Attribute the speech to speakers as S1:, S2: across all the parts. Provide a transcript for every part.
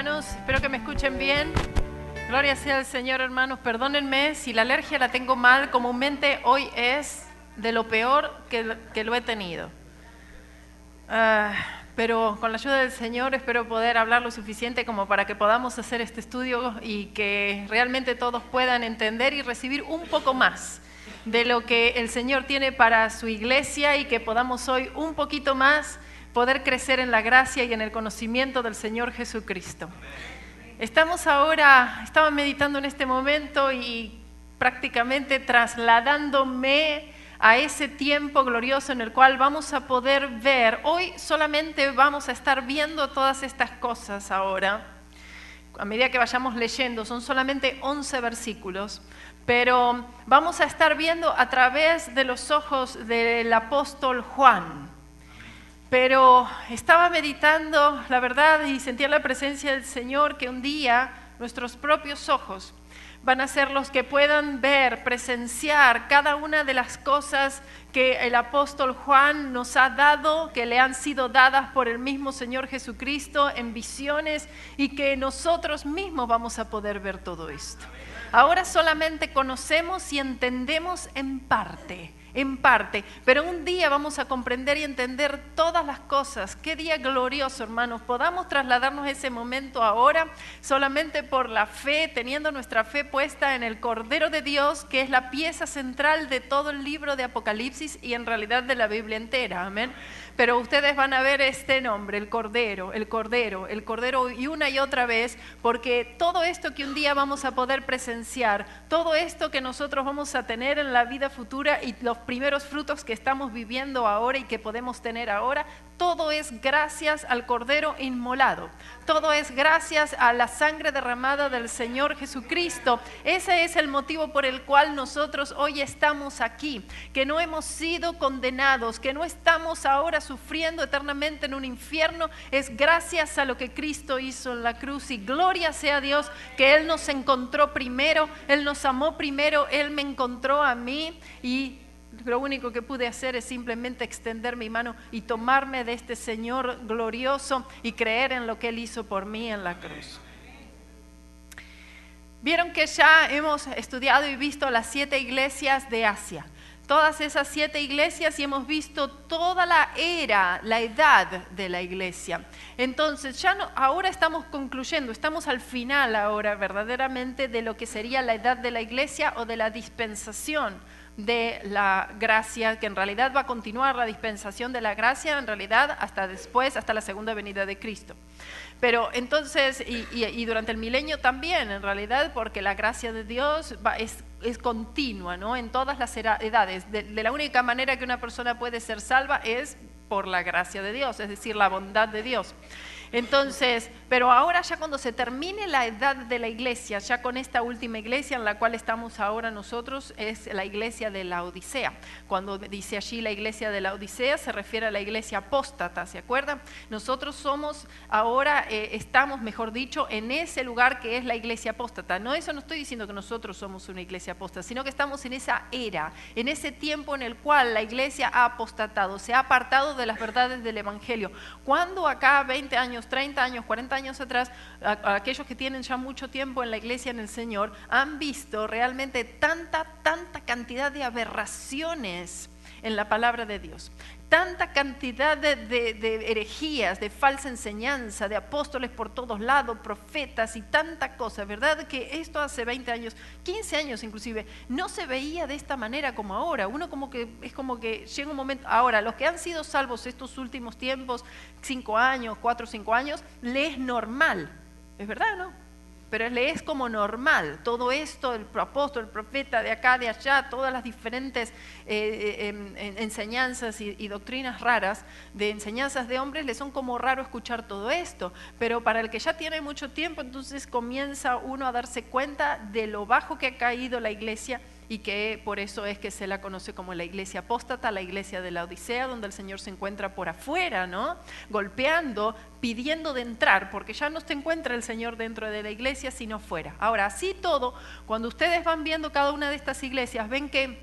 S1: hermanos, espero que me escuchen bien. Gloria sea al Señor, hermanos. Perdónenme si la alergia la tengo mal. Comúnmente hoy es de lo peor que lo he tenido. Pero con la ayuda del Señor espero poder hablar lo suficiente como para que podamos hacer este estudio y que realmente todos puedan entender y recibir un poco más de lo que el Señor tiene para su iglesia y que podamos hoy un poquito más poder crecer en la gracia y en el conocimiento del Señor Jesucristo. Estaba meditando en este momento y prácticamente trasladándome a ese tiempo glorioso en el cual vamos a poder ver. Hoy solamente vamos a estar viendo todas estas cosas ahora, a medida que vayamos leyendo, son solamente 11 versículos, pero vamos a estar viendo a través de los ojos del apóstol Juan. Pero estaba meditando, la verdad, y sentía la presencia del Señor que un día nuestros propios ojos van a ser los que puedan ver, presenciar cada una de las cosas que el apóstol Juan nos ha dado, que le han sido dadas por el mismo Señor Jesucristo en visiones y que nosotros mismos vamos a poder ver todo esto. Ahora solamente conocemos y entendemos en parte, pero un día vamos a comprender y entender todas las cosas. Qué día glorioso, hermanos. Podamos trasladarnos ese momento ahora solamente por la fe, teniendo nuestra fe puesta en el Cordero de Dios, que es la pieza central de todo el libro de Apocalipsis y en realidad de la Biblia entera. Amén. Pero ustedes van a ver este nombre, el Cordero y una y otra vez, porque todo esto que un día vamos a poder presenciar, todo esto que nosotros vamos a tener en la vida futura y los primeros frutos que estamos viviendo ahora y que podemos tener ahora, todo es gracias al Cordero inmolado. Todo es gracias a la sangre derramada del Señor Jesucristo. Ese es el motivo por el cual nosotros hoy estamos aquí, que no hemos sido condenados, que no estamos ahora sufriendo eternamente en un infierno. Es gracias a lo que Cristo hizo en la cruz y gloria sea a Dios que Él nos encontró primero, Él nos amó primero, Él me encontró a mí y lo único que pude hacer es simplemente extender mi mano y tomarme de este Señor glorioso y creer en lo que Él hizo por mí en la cruz. Vieron que ya hemos estudiado y visto las 7 iglesias de Asia. Todas esas 7 iglesias y hemos visto toda la edad de la iglesia. Entonces ahora estamos concluyendo, estamos al final ahora verdaderamente de lo que sería la edad de la iglesia o de la dispensación de la gracia, que en realidad va a continuar la dispensación de la gracia en realidad hasta después, hasta la segunda venida de Cristo. Pero entonces, y durante el milenio también, en realidad, porque la gracia de Dios es continua, ¿no? En todas las edades. De la única manera que una persona puede ser salva es por la gracia de Dios, es decir, la bondad de Dios. Entonces, pero ahora ya cuando se termine la edad de la iglesia, ya con esta última iglesia en la cual estamos ahora nosotros, es la iglesia de la Odisea. Cuando dice allí la iglesia de la Odisea, se refiere a la iglesia apóstata, ¿se acuerdan? Nosotros somos ahora, estamos, mejor dicho, en ese lugar que es la iglesia apóstata. No, eso no estoy diciendo que nosotros somos una iglesia apóstata, sino que estamos en esa era, en ese tiempo en el cual la iglesia ha apostatado, se ha apartado de las verdades del evangelio. Cuando acá 20 años, 30 años, 40 años atrás, aquellos que tienen ya mucho tiempo en la iglesia, en el Señor, han visto realmente tanta cantidad de aberraciones en la palabra de Dios, tanta cantidad de herejías, de falsa enseñanza, de apóstoles por todos lados, profetas y tanta cosa, ¿verdad? Que esto hace 20 años, 15 años inclusive, no se veía de esta manera como ahora. Uno es como que llega un momento, ahora los que han sido salvos estos últimos tiempos, 5 años, 4 o 5 años, le es normal, ¿es verdad o no? Pero le es como normal, todo esto, el apóstol, el profeta, de acá, de allá, todas las diferentes enseñanzas y doctrinas raras, de enseñanzas de hombres, le son como raro escuchar todo esto. Pero para el que ya tiene mucho tiempo, entonces comienza uno a darse cuenta de lo bajo que ha caído la iglesia y que por eso es que se la conoce como la iglesia apóstata, la iglesia de la Odisea, donde el Señor se encuentra por afuera, ¿no? Golpeando, pidiendo de entrar, porque ya no se encuentra el Señor dentro de la iglesia, sino fuera. Ahora, así todo, cuando ustedes van viendo cada una de estas iglesias, ven que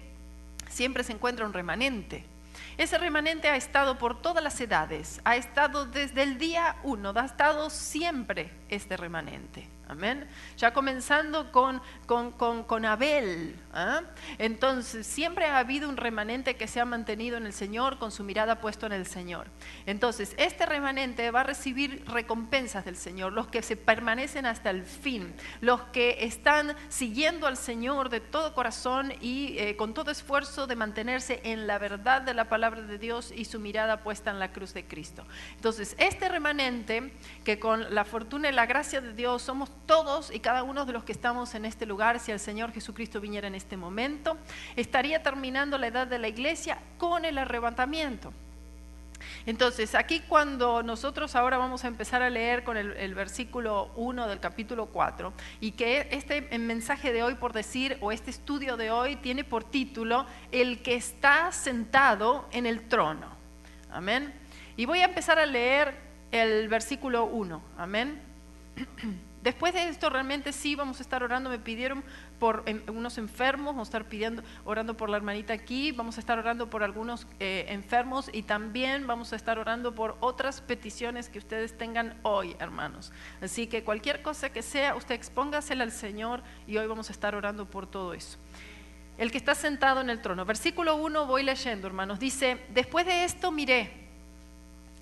S1: siempre se encuentra un remanente. Ese remanente ha estado por todas las edades, ha estado desde el día 1, ha estado siempre este remanente. Amén. Ya comenzando con Abel. ¿Ah? Entonces, siempre ha habido un remanente que se ha mantenido en el Señor, con su mirada puesta en el Señor. Entonces, este remanente va a recibir recompensas del Señor, los que se permanecen hasta el fin, los que están siguiendo al Señor de todo corazón y con todo esfuerzo de mantenerse en la verdad de la palabra de Dios y su mirada puesta en la cruz de Cristo. Entonces, este remanente, que con la fortuna y la gracia de Dios somos todos y cada uno de los que estamos en este lugar, si el Señor Jesucristo viniera en este momento, estaría terminando la edad de la iglesia con el arrebatamiento. Entonces, aquí cuando nosotros ahora vamos a empezar a leer con el versículo 1 del capítulo 4, y que este mensaje de hoy, por decir, o este estudio de hoy, tiene por título, el que está sentado en el trono. Amén. Y voy a empezar a leer el versículo 1. Amén. Después de esto realmente sí vamos a estar orando. Me pidieron por unos enfermos, vamos a estar orando por la hermanita aquí, vamos a estar orando por algunos enfermos y también vamos a estar orando por otras peticiones que ustedes tengan hoy, hermanos. Así que cualquier cosa que sea, usted expóngasela al Señor y hoy vamos a estar orando por todo eso. El que está sentado en el trono. Versículo 1 voy leyendo, hermanos. Dice, después de esto miré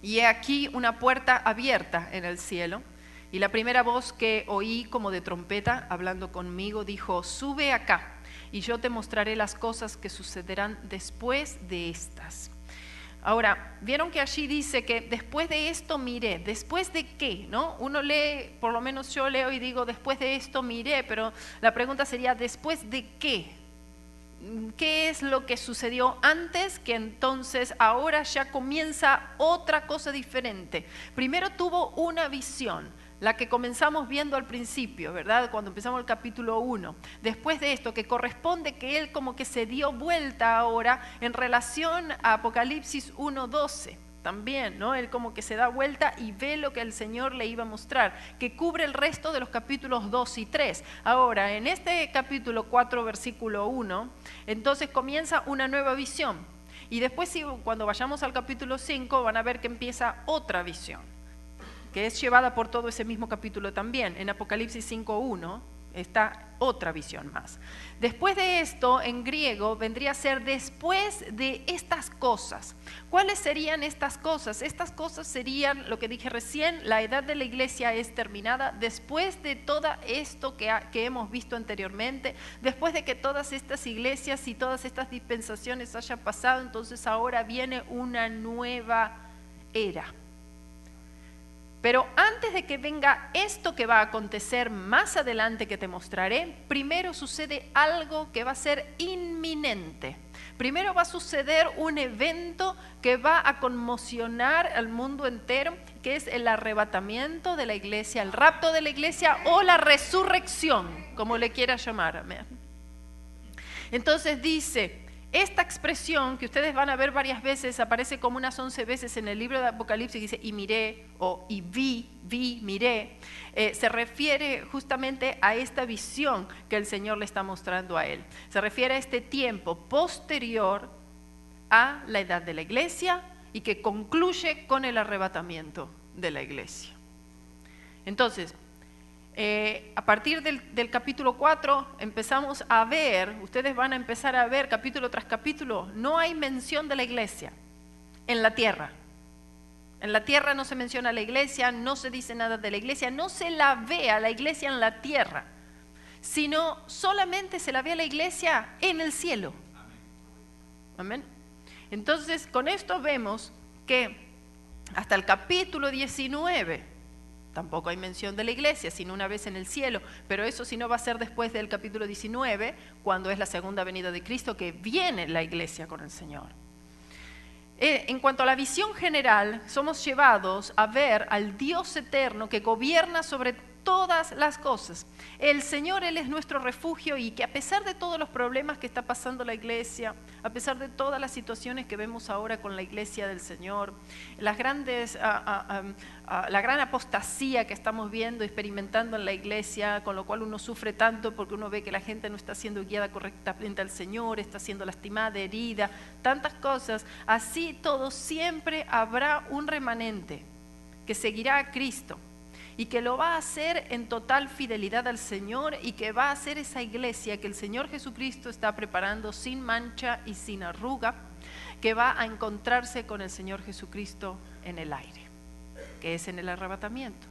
S1: y he aquí una puerta abierta en el cielo. Y la primera voz que oí como de trompeta hablando conmigo dijo, sube acá y yo te mostraré las cosas que sucederán después de estas. Ahora, vieron que allí dice que después de esto miré. ¿Después de qué? ¿No? Uno lee, por lo menos yo leo y digo, después de esto miré, pero la pregunta sería, ¿después de qué? ¿Qué es lo que sucedió antes? Que entonces ahora ya comienza otra cosa diferente. Primero tuvo una visión, la que comenzamos viendo al principio, ¿verdad? Cuando empezamos el capítulo 1. Después de esto, que corresponde que él como que se dio vuelta ahora en relación a Apocalipsis 1:12. También, ¿no? Él como que se da vuelta y ve lo que el Señor le iba a mostrar, que cubre el resto de los capítulos 2 y 3. Ahora, en este capítulo 4, versículo 1, entonces comienza una nueva visión. Y después, cuando vayamos al capítulo 5, van a ver que empieza otra visión, que es llevada por todo ese mismo capítulo también. En Apocalipsis 5:1 está otra visión más. Después de esto, en griego, vendría a ser después de estas cosas. ¿Cuáles serían estas cosas? Estas cosas serían, lo que dije recién, la edad de la iglesia es terminada. Después de todo esto que hemos visto anteriormente, después de que todas estas iglesias y todas estas dispensaciones hayan pasado, entonces ahora viene una nueva era. Pero antes de que venga esto que va a acontecer más adelante que te mostraré, primero sucede algo que va a ser inminente. Primero va a suceder un evento que va a conmocionar al mundo entero, que es el arrebatamiento de la iglesia, el rapto de la iglesia o la resurrección, como le quiera llamar. Entonces dice, esta expresión que ustedes van a ver varias veces, aparece como unas 11 veces en el libro de Apocalipsis, dice y miré, o y vi, miré, se refiere justamente a esta visión que el Señor le está mostrando a él. Se refiere a este tiempo posterior a la edad de la iglesia y que concluye con el arrebatamiento de la iglesia. Entonces, a partir del capítulo 4 empezamos a ver, ustedes van a empezar a ver capítulo tras capítulo, no hay mención de la iglesia en la tierra. En la tierra no se menciona la iglesia, no se dice nada de la iglesia, no se la ve a la iglesia en la tierra, sino solamente se la ve a la iglesia en el cielo. Amén. Entonces, con esto vemos que hasta el capítulo 19 tampoco hay mención de la iglesia, sino una vez en el cielo, pero eso sí no va a ser después del capítulo 19, cuando es la segunda venida de Cristo, que viene la iglesia con el Señor. En cuanto a la visión general, somos llevados a ver al Dios eterno que gobierna sobre todas las cosas. El Señor, Él es nuestro refugio y que a pesar de todos los problemas que está pasando la iglesia, a pesar de todas las situaciones que vemos ahora con la iglesia del Señor, la gran apostasía que estamos viendo, experimentando en la iglesia, con lo cual uno sufre tanto porque uno ve que la gente no está siendo guiada correctamente al Señor, está siendo lastimada, herida, tantas cosas, así todo siempre habrá un remanente que seguirá a Cristo. y que lo va a hacer en total fidelidad al Señor y que va a hacer esa iglesia que el Señor Jesucristo está preparando sin mancha y sin arruga, que va a encontrarse con el Señor Jesucristo en el aire, que es en el arrebatamiento.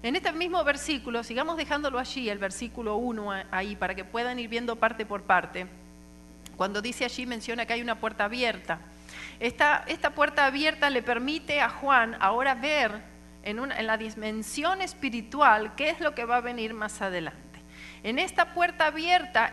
S1: En este mismo versículo, sigamos dejándolo allí, el versículo 1 ahí, para que puedan ir viendo parte por parte. Cuando dice allí, menciona que hay una puerta abierta. Esta puerta abierta le permite a Juan ahora ver en la dimensión espiritual qué es lo que va a venir más adelante. En esta puerta abierta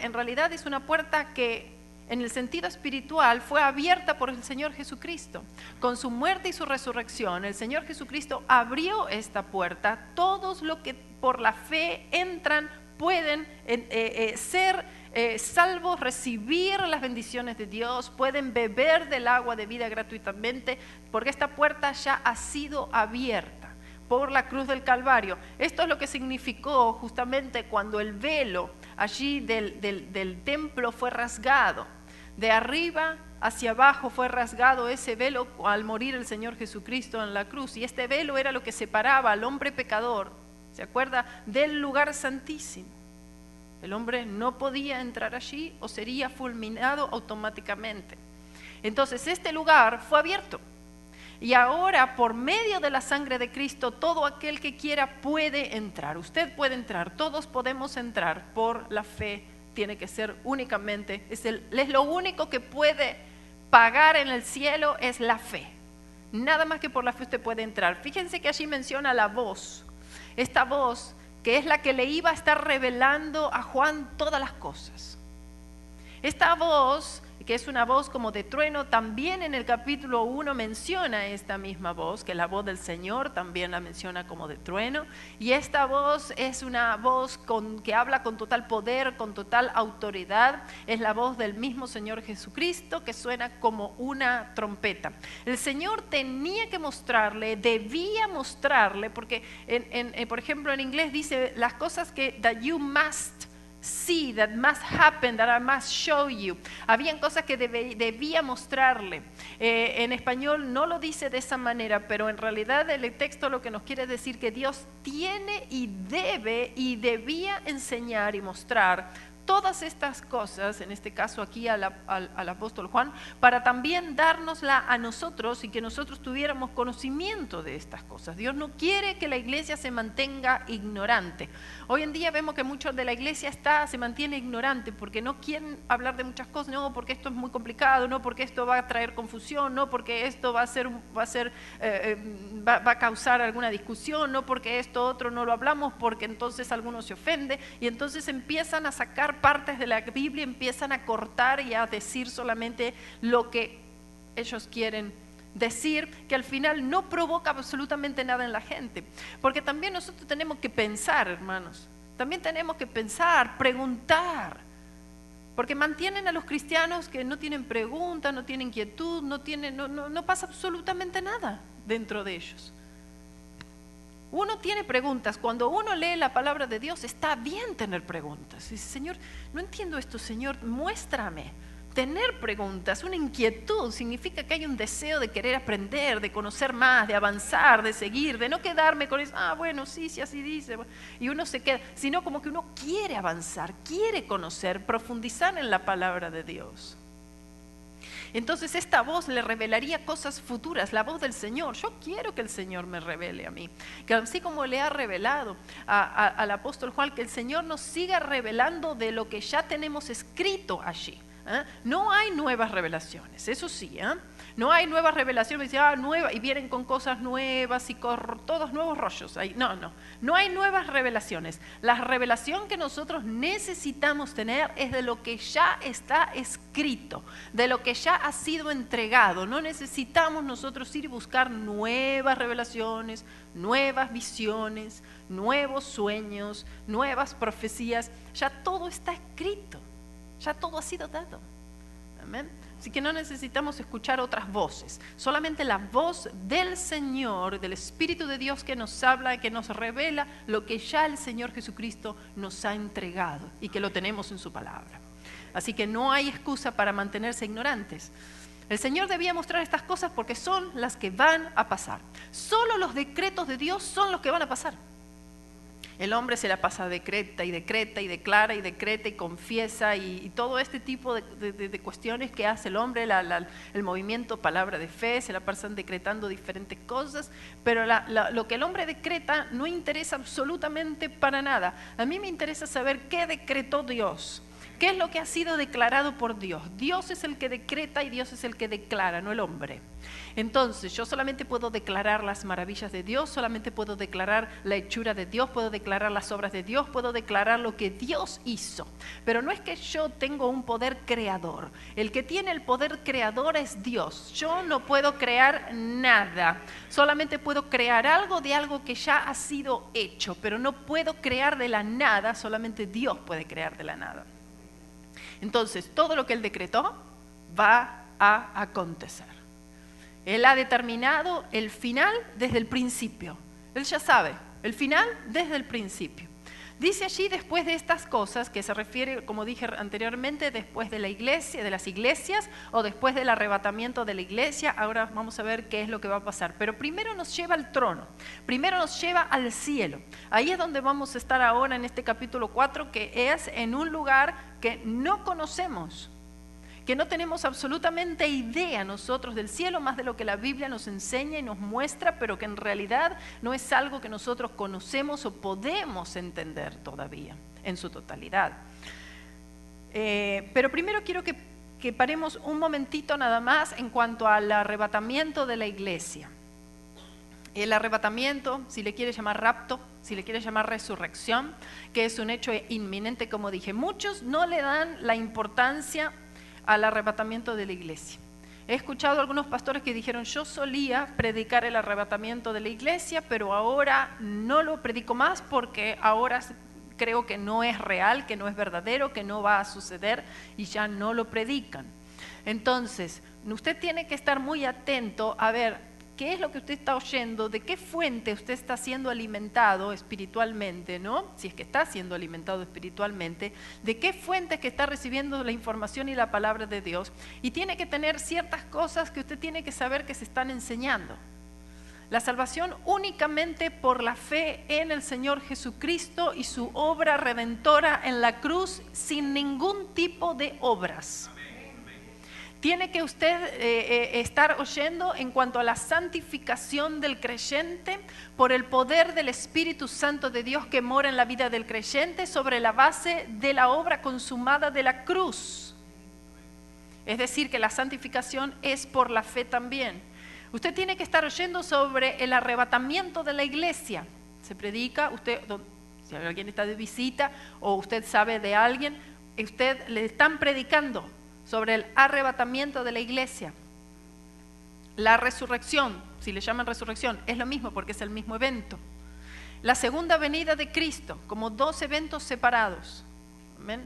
S1: en realidad es una puerta que en el sentido espiritual fue abierta por el Señor Jesucristo. Con su muerte y su resurrección, el Señor Jesucristo abrió esta puerta. Todos los que por la fe entran pueden ser salvos, recibir las bendiciones de Dios, pueden beber del agua de vida gratuitamente, porque esta puerta ya ha sido abierta por la cruz del Calvario. Esto es lo que significó justamente cuando el velo allí del templo fue rasgado. De arriba hacia abajo fue rasgado ese velo al morir el Señor Jesucristo en la cruz. Y este velo era lo que separaba al hombre pecador, ¿se acuerda?, del lugar santísimo. El hombre no podía entrar allí o sería fulminado automáticamente. Entonces este lugar fue abierto. Y ahora, por medio de la sangre de Cristo, todo aquel que quiera puede entrar. Usted puede entrar, todos podemos entrar por la fe. Tiene que ser únicamente, es lo único que puede pagar en el cielo es la fe. Nada más que por la fe usted puede entrar. Fíjense que allí menciona la voz. Esta voz que es la que le iba a estar revelando a Juan todas las cosas. Esta voz, que es una voz como de trueno, también en el capítulo 1 menciona esta misma voz, que es la voz del Señor, también la menciona como de trueno. Y esta voz es una voz que habla con total poder, con total autoridad. Es la voz del mismo Señor Jesucristo que suena como una trompeta. El Señor tenía que mostrarle, debía mostrarle, porque por ejemplo en inglés dice las cosas que that you must see, that must happen, that I must show you. Habían cosas que debía mostrarle. En español no lo dice de esa manera, pero en realidad el texto lo que nos quiere decir que Dios tiene y debe y debía enseñar y mostrar todas estas cosas, en este caso aquí al apóstol Juan, para también dárnosla a nosotros y que nosotros tuviéramos conocimiento de estas cosas. Dios no quiere que la iglesia se mantenga ignorante. Hoy en día vemos que muchos de la iglesia se mantiene ignorante porque no quieren hablar de muchas cosas, no porque esto es muy complicado, no porque esto va a traer confusión, no porque esto va a causar alguna discusión, no porque esto otro no lo hablamos, porque entonces algunos se ofende y entonces empiezan a sacar partes de la Biblia, empiezan a cortar y a decir solamente lo que ellos quieren decir, que al final no provoca absolutamente nada en la gente. Porque también nosotros tenemos que pensar, hermanos, también tenemos que pensar, preguntar, porque mantienen a los cristianos que no tienen preguntas, no tienen inquietud, no pasa absolutamente nada dentro de ellos. Uno tiene preguntas, cuando uno lee la palabra de Dios está bien tener preguntas. Dice, Señor, no entiendo esto, Señor, muéstrame. Tener preguntas, una inquietud, significa que hay un deseo de querer aprender, de conocer más, de avanzar, de seguir, de no quedarme con eso, bueno, sí, así dice, y uno se queda, sino como que uno quiere avanzar, quiere conocer, profundizar en la palabra de Dios. Entonces esta voz le revelaría cosas futuras, la voz del Señor. Yo quiero que el Señor me revele a mí, que así como le ha revelado al apóstol Juan, que el Señor nos siga revelando de lo que ya tenemos escrito allí. No hay nuevas revelaciones, eso sí, no hay nuevas revelaciones, y vienen con cosas nuevas y todos nuevos rollos. No hay nuevas revelaciones. La revelación que nosotros necesitamos tener es de lo que ya está escrito, de lo que ya ha sido entregado. No necesitamos nosotros ir y buscar nuevas revelaciones, nuevas visiones, nuevos sueños, nuevas profecías. Ya todo está escrito. Ya todo ha sido dado. Amén. Así que no necesitamos escuchar otras voces. Solamente la voz del Señor, del Espíritu de Dios que nos habla, que nos revela lo que ya el Señor Jesucristo nos ha entregado y que lo tenemos en su palabra. Así que no hay excusa para mantenerse ignorantes. El Señor debía mostrar estas cosas porque son las que van a pasar. Solo los decretos de Dios son los que van a pasar. El hombre se la pasa decreta y decreta y declara y decreta y confiesa y todo este tipo de cuestiones que hace el hombre, el movimiento palabra de fe, se la pasan decretando diferentes cosas, pero lo que el hombre decreta no interesa absolutamente para nada. A mí me interesa saber qué decretó Dios. ¿Qué es lo que ha sido declarado por Dios? Dios es el que decreta y Dios es el que declara, no el hombre. Entonces, yo solamente puedo declarar las maravillas de Dios, solamente puedo declarar la hechura de Dios, puedo declarar las obras de Dios, puedo declarar lo que Dios hizo. Pero no es que yo tengo un poder creador. El que tiene el poder creador es Dios. Yo no puedo crear nada. Solamente puedo crear algo de algo que ya ha sido hecho, pero no puedo crear de la nada, solamente Dios puede crear de la nada. Entonces, todo lo que Él decretó va a acontecer. Él ha determinado el final desde el principio. Él ya sabe, el final desde el principio. Dice allí después de estas cosas, que se refiere, como dije anteriormente, después de la iglesia, de las iglesias, o después del arrebatamiento de la iglesia. Ahora vamos a ver qué es lo que va a pasar. Pero primero nos lleva al trono, primero nos lleva al cielo. Ahí es donde vamos a estar ahora en este capítulo 4, que es en un lugar que no conocemos, que no tenemos absolutamente idea nosotros del cielo, más de lo que la Biblia nos enseña y nos muestra, pero que en realidad no es algo que nosotros conocemos o podemos entender todavía en su totalidad. Pero primero quiero que paremos un momentito nada más en cuanto al arrebatamiento de la iglesia. El arrebatamiento, si le quiere llamar rapto, si le quiere llamar resurrección, que es un hecho inminente, como dije, muchos no le dan la importancia al arrebatamiento de la iglesia. He escuchado a algunos pastores que dijeron: yo solía predicar el arrebatamiento de la iglesia, pero ahora no lo predico más porque ahora creo que no es real, que no es verdadero, que no va a suceder y ya no lo predican. Entonces, usted tiene que estar muy atento a ver qué es lo que usted está oyendo, de qué fuente usted está siendo alimentado espiritualmente, ¿no? Si es que está siendo alimentado espiritualmente, de qué fuente es que está recibiendo la información y la palabra de Dios. Y tiene que tener ciertas cosas que usted tiene que saber que se están enseñando. La salvación únicamente por la fe en el Señor Jesucristo y su obra redentora en la cruz, sin ningún tipo de obras. Tiene que usted estar oyendo en cuanto a la santificación del creyente por el poder del Espíritu Santo de Dios que mora en la vida del creyente sobre la base de la obra consumada de la cruz. Es decir, que la santificación es por la fe también. Usted tiene que estar oyendo sobre el arrebatamiento de la iglesia. Se predica, usted, si alguien está de visita o usted sabe de alguien, usted le están predicando sobre el arrebatamiento de la iglesia. La resurrección, si le llaman resurrección, es lo mismo porque es el mismo evento. La segunda venida de Cristo, como dos eventos separados. ¿Amén?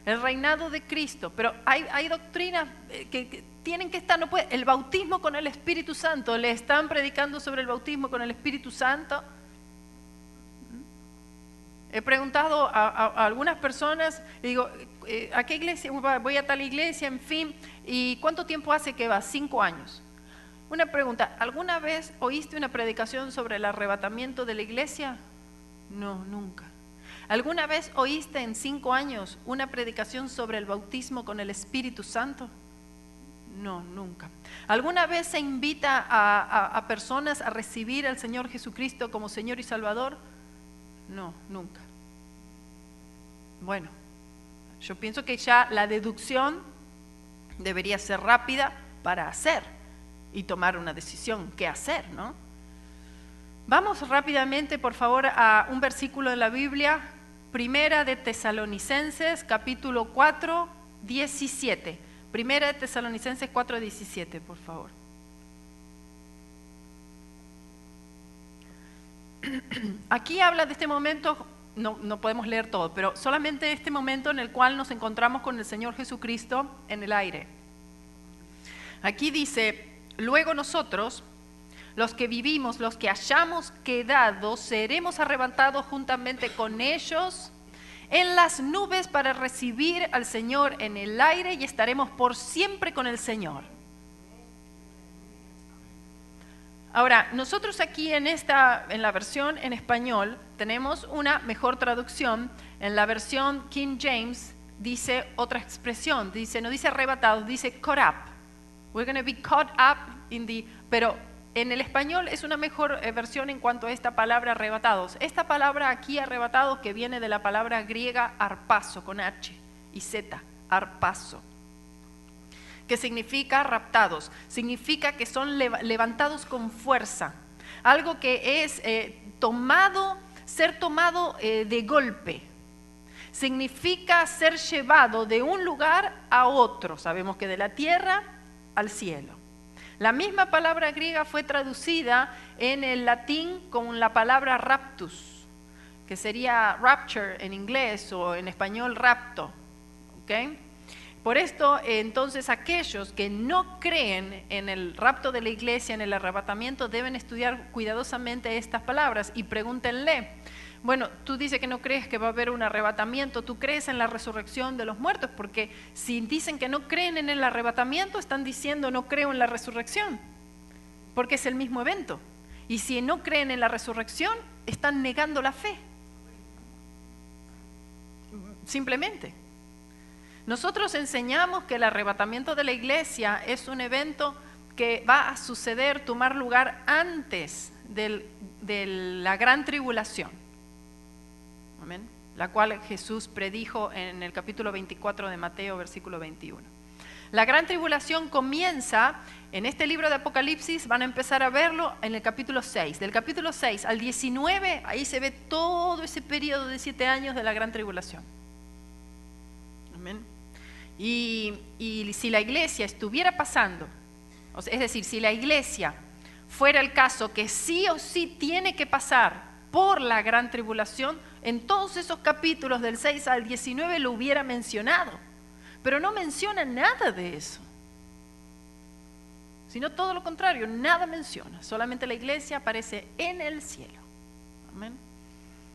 S1: El reinado de Cristo, pero hay doctrinas que tienen que estar, no puede, el bautismo con el Espíritu Santo, le están predicando sobre el bautismo con el Espíritu Santo. He preguntado a algunas personas, y digo, ¿a qué iglesia? Voy a tal iglesia, en fin, ¿y cuánto tiempo hace que vas? 5 años. Una pregunta, ¿alguna vez oíste una predicación sobre el arrebatamiento de la iglesia? No, nunca. ¿Alguna vez oíste en 5 años una predicación sobre el bautismo con el Espíritu Santo? No, nunca. ¿Alguna vez se invita a personas a recibir al Señor Jesucristo como Señor y Salvador? No, nunca. Bueno, yo pienso que ya la deducción debería ser rápida para hacer y tomar una decisión, qué hacer, ¿no? Vamos rápidamente, por favor, a un versículo de la Biblia, Primera de Tesalonicenses, capítulo 4, 17. Primera de Tesalonicenses 4, 17, por favor. Aquí habla de este momento, no podemos leer todo, pero solamente este momento en el cual nos encontramos con el Señor Jesucristo en el aire. Aquí dice: luego nosotros, los que vivimos, los que hayamos quedado, seremos arrebatados juntamente con ellos en las nubes para recibir al Señor en el aire y estaremos por siempre con el Señor. Ahora, nosotros aquí en la versión en español tenemos una mejor traducción. En la versión King James dice otra expresión, no dice arrebatados, dice caught up. We're going to be caught up pero en el español es una mejor versión en cuanto a esta palabra arrebatados. Esta palabra aquí arrebatados, que viene de la palabra griega arpazo con H y Z, arpazo, que significa raptados, significa que son levantados con fuerza, algo que es ser tomado de golpe. Significa ser llevado de un lugar a otro, sabemos que de la tierra al cielo. La misma palabra griega fue traducida en el latín con la palabra raptus, que sería rapture en inglés o en español rapto, ¿ok? Por esto, entonces, aquellos que no creen en el rapto de la iglesia, en el arrebatamiento, deben estudiar cuidadosamente estas palabras y pregúntenle, bueno, tú dices que no crees que va a haber un arrebatamiento, ¿tú crees en la resurrección de los muertos? Porque si dicen que no creen en el arrebatamiento, están diciendo no creo en la resurrección, porque es el mismo evento. Y si no creen en la resurrección, están negando la fe. Simplemente. Nosotros enseñamos que el arrebatamiento de la iglesia es un evento que va a suceder, tomar lugar antes de la gran tribulación. Amén. La cual Jesús predijo en el capítulo 24 de Mateo, versículo 21. La gran tribulación comienza en este libro de Apocalipsis, van a empezar a verlo en el capítulo 6. Del capítulo 6 al 19, ahí se ve todo ese periodo de 7 años de la gran tribulación. Amén. Y si la iglesia estuviera pasando, es decir, si la iglesia fuera el caso que sí o sí tiene que pasar por la gran tribulación, en todos esos capítulos del 6 al 19 lo hubiera mencionado, pero no menciona nada de eso, sino todo lo contrario, nada menciona, solamente la iglesia aparece en el cielo. Amén.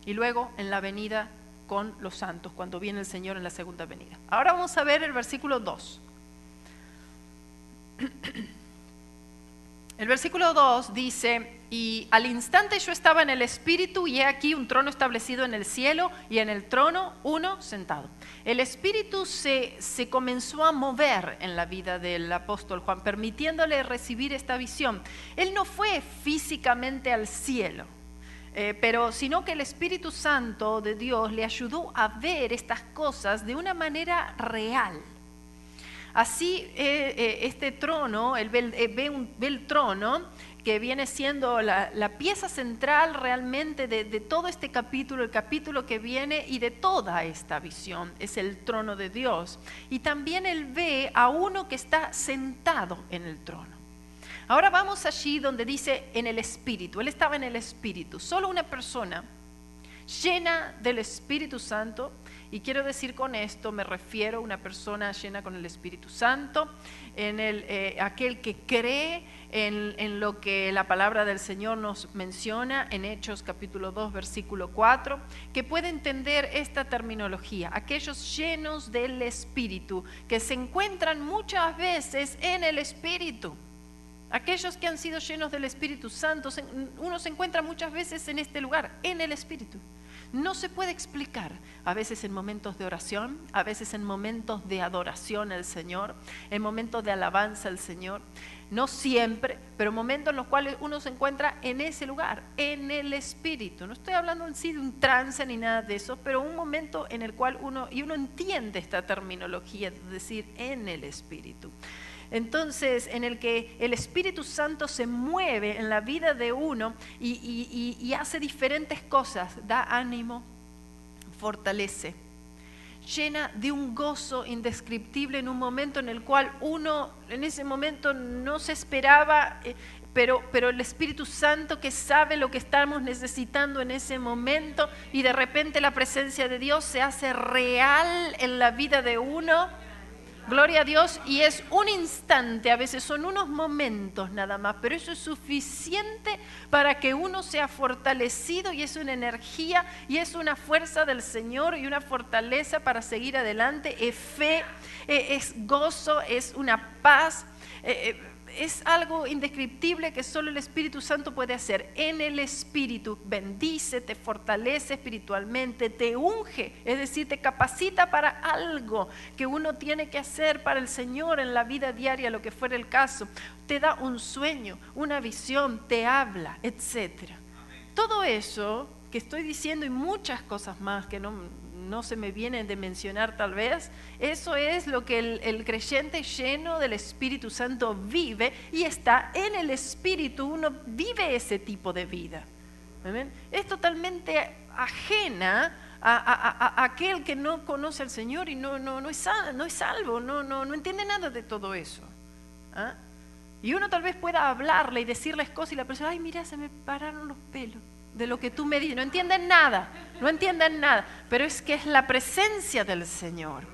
S1: Y luego en la venida con los santos, cuando viene el Señor en la segunda venida. Ahora vamos a ver el versículo 2. El versículo 2 dice, y al instante yo estaba en el Espíritu, y he aquí un trono establecido en el cielo, y en el trono uno sentado. El Espíritu se comenzó a mover en la vida del apóstol Juan, permitiéndole recibir esta visión. Él no fue físicamente al cielo, sino que el Espíritu Santo de Dios le ayudó a ver estas cosas de una manera real. Así este trono, él ve el trono que viene siendo la pieza central realmente de todo este capítulo, el capítulo que viene y de toda esta visión, es el trono de Dios. Y también él ve a uno que está sentado en el trono. Ahora vamos allí donde dice en el Espíritu. Él estaba en el Espíritu. Solo una persona llena del Espíritu Santo, y quiero decir con esto, me refiero a una persona llena con el Espíritu Santo, aquel que cree en lo que la palabra del Señor nos menciona en Hechos capítulo 2 versículo 4, que puede entender esta terminología, aquellos llenos del Espíritu, que se encuentran muchas veces en el Espíritu. Aquellos que han sido llenos del Espíritu Santo, uno se encuentra muchas veces en este lugar, en el Espíritu. No se puede explicar, a veces en momentos de oración, a veces en momentos de adoración al Señor, en momentos de alabanza al Señor. No siempre, pero momentos en los cuales uno se encuentra en ese lugar, en el Espíritu. No estoy hablando en sí de un trance ni nada de eso, pero un momento en el cual uno entiende esta terminología, es decir, en el Espíritu. Entonces, en el que el Espíritu Santo se mueve en la vida de uno y hace diferentes cosas, da ánimo, fortalece, llena de un gozo indescriptible en un momento en el cual uno en ese momento no se esperaba, pero el Espíritu Santo que sabe lo que estamos necesitando en ese momento, y de repente la presencia de Dios se hace real en la vida de uno. Gloria a Dios, y es un instante, a veces son unos momentos nada más, pero eso es suficiente para que uno sea fortalecido, y es una energía y es una fuerza del Señor y una fortaleza para seguir adelante, es fe, es gozo, es una paz, es algo indescriptible que solo el Espíritu Santo puede hacer. En el Espíritu bendice, te fortalece espiritualmente, te unge, es decir, te capacita para algo que uno tiene que hacer para el Señor en la vida diaria, lo que fuera el caso. Te da un sueño, una visión, te habla, etc. Todo eso que estoy diciendo y muchas cosas más que no se me vienen de mencionar tal vez, eso es lo que el creyente lleno del Espíritu Santo vive, y está en el Espíritu, uno vive ese tipo de vida. ¿Amén? Es totalmente ajena a aquel que no conoce al Señor y no es salvo, no entiende nada de todo eso. ¿Ah? Y uno tal vez pueda hablarle y decirles cosas y la persona, ay, mira, se me pararon los pelos de lo que tú me dices. No entienden nada, pero es que es la presencia del Señor.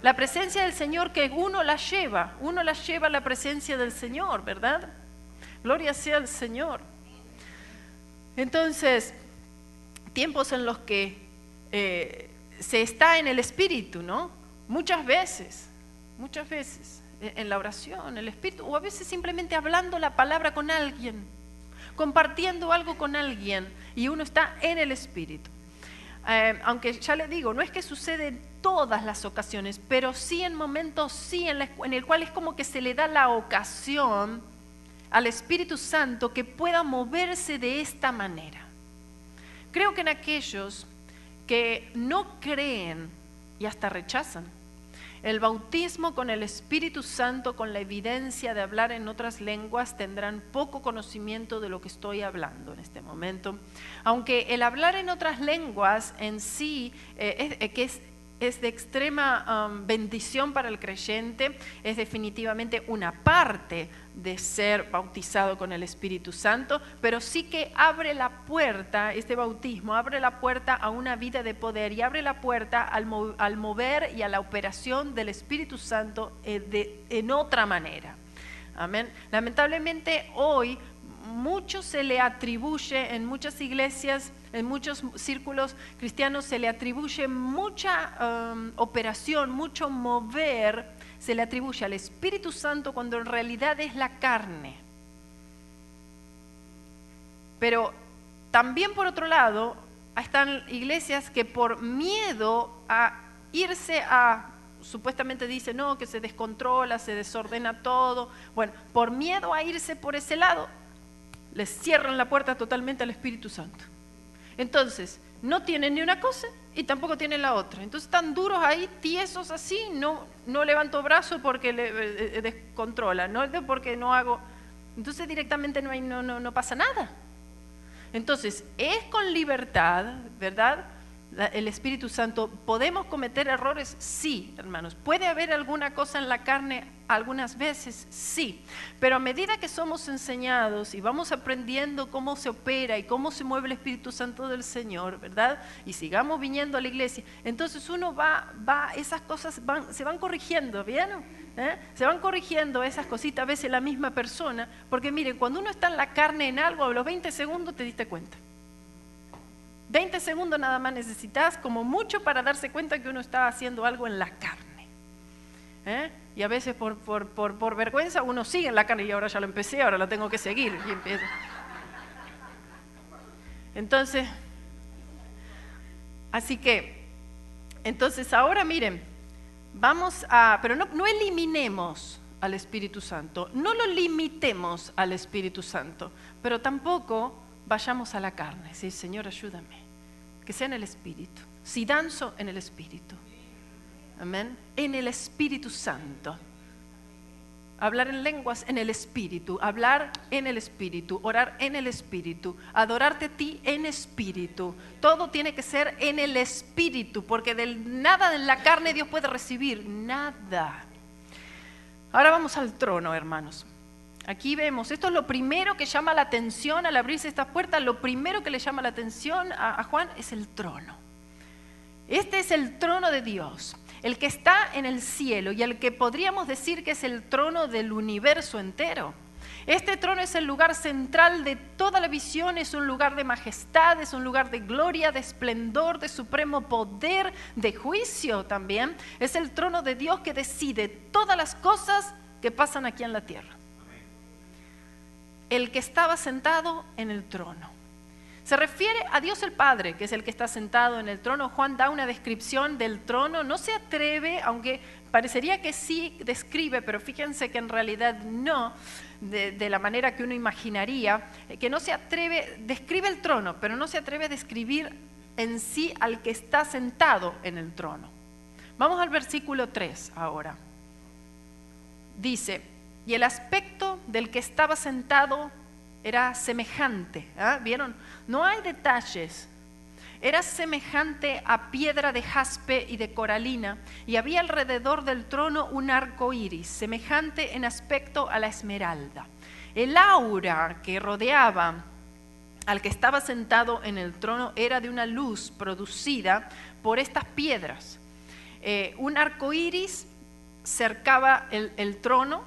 S1: La presencia del Señor que uno la lleva a la presencia del Señor, ¿verdad? Gloria sea al Señor. Entonces, tiempos en los que se está en el Espíritu, ¿no? Muchas veces, en la oración, el Espíritu, o a veces simplemente hablando la palabra con alguien, compartiendo algo con alguien, y uno está en el Espíritu. Aunque ya le digo, no es que sucede en todas las ocasiones, pero sí en momentos, sí, en el cual es como que se le da la ocasión al Espíritu Santo que pueda moverse de esta manera. Creo que en aquellos que no creen y hasta rechazan el bautismo con el Espíritu Santo, con la evidencia de hablar en otras lenguas, tendrán poco conocimiento de lo que estoy hablando en este momento. Aunque el hablar en otras lenguas en sí es de extrema bendición para el creyente, es definitivamente una parte de ser bautizado con el Espíritu Santo, pero sí que abre la puerta, este bautismo abre la puerta a una vida de poder y abre la puerta al mover y a la operación del Espíritu Santo en otra manera. Amén. Lamentablemente hoy mucho se le atribuye en muchas iglesias, en muchos círculos cristianos se le atribuye mucha operación, mucho mover, se le atribuye al Espíritu Santo cuando en realidad es la carne. Pero también por otro lado están iglesias que por miedo a irse supuestamente dicen no, que se descontrola, se desordena todo, bueno, por miedo a irse por ese lado, les cierran la puerta totalmente al Espíritu Santo. Entonces, no tienen ni una cosa y tampoco tienen la otra. Entonces están duros ahí, tiesos así, no levanto brazo porque le descontrola, no porque no hago. Entonces directamente no pasa nada. Entonces, es con libertad, ¿verdad? El Espíritu Santo, ¿podemos cometer errores? Sí, hermanos. ¿Puede haber alguna cosa en la carne algunas veces? Sí. Pero a medida que somos enseñados y vamos aprendiendo cómo se opera y cómo se mueve el Espíritu Santo del Señor, ¿verdad? Y sigamos viniendo a la iglesia, entonces uno esas cosas se van corrigiendo, ¿vieron? Se van corrigiendo esas cositas a veces la misma persona, porque miren, cuando uno está en la carne en algo, a los 20 segundos te diste cuenta. 20 segundos nada más necesitas como mucho para darse cuenta que uno está haciendo algo en la carne. Y a veces por vergüenza uno sigue en la carne y ahora ya lo empecé, ahora lo tengo que seguir. Y empieza. Entonces, entonces ahora miren, pero no eliminemos al Espíritu Santo, no lo limitemos al Espíritu Santo, pero tampoco vayamos a la carne, sí, Señor, ayúdame, que sea en el Espíritu. Si danzo, en el Espíritu. Amén. En el Espíritu Santo. Hablar en lenguas en el Espíritu, hablar en el Espíritu, orar en el Espíritu, adorarte a ti en Espíritu. Todo tiene que ser en el Espíritu, porque nada en la carne Dios puede recibir, nada. Ahora vamos al trono, hermanos. Aquí vemos, esto es lo primero que llama la atención al abrirse estas puertas, lo primero que le llama la atención a Juan es el trono. Este es el trono de Dios, el que está en el cielo y el que podríamos decir que es el trono del universo entero. Este trono es el lugar central de toda la visión, es un lugar de majestad, es un lugar de gloria, de esplendor, de supremo poder, de juicio también. Es el trono de Dios que decide todas las cosas que pasan aquí en la tierra. el que estaba sentado en el trono. Se refiere a Dios el Padre, que es el que está sentado en el trono. Juan da una descripción del trono, no se atreve, aunque parecería que sí describe, pero fíjense que en realidad no, de la manera que uno imaginaría, que no se atreve, describe el trono, pero no se atreve a describir en sí al que está sentado en el trono. Vamos al versículo 3 ahora. Dice, y el aspecto del que estaba sentado era semejante, ¿vieron? No hay detalles. Era semejante a piedra de jaspe y de coralina, y había alrededor del trono un arco iris, semejante en aspecto a la esmeralda. El aura que rodeaba al que estaba sentado en el trono era de una luz producida por estas piedras. Un arco iris cercaba el trono,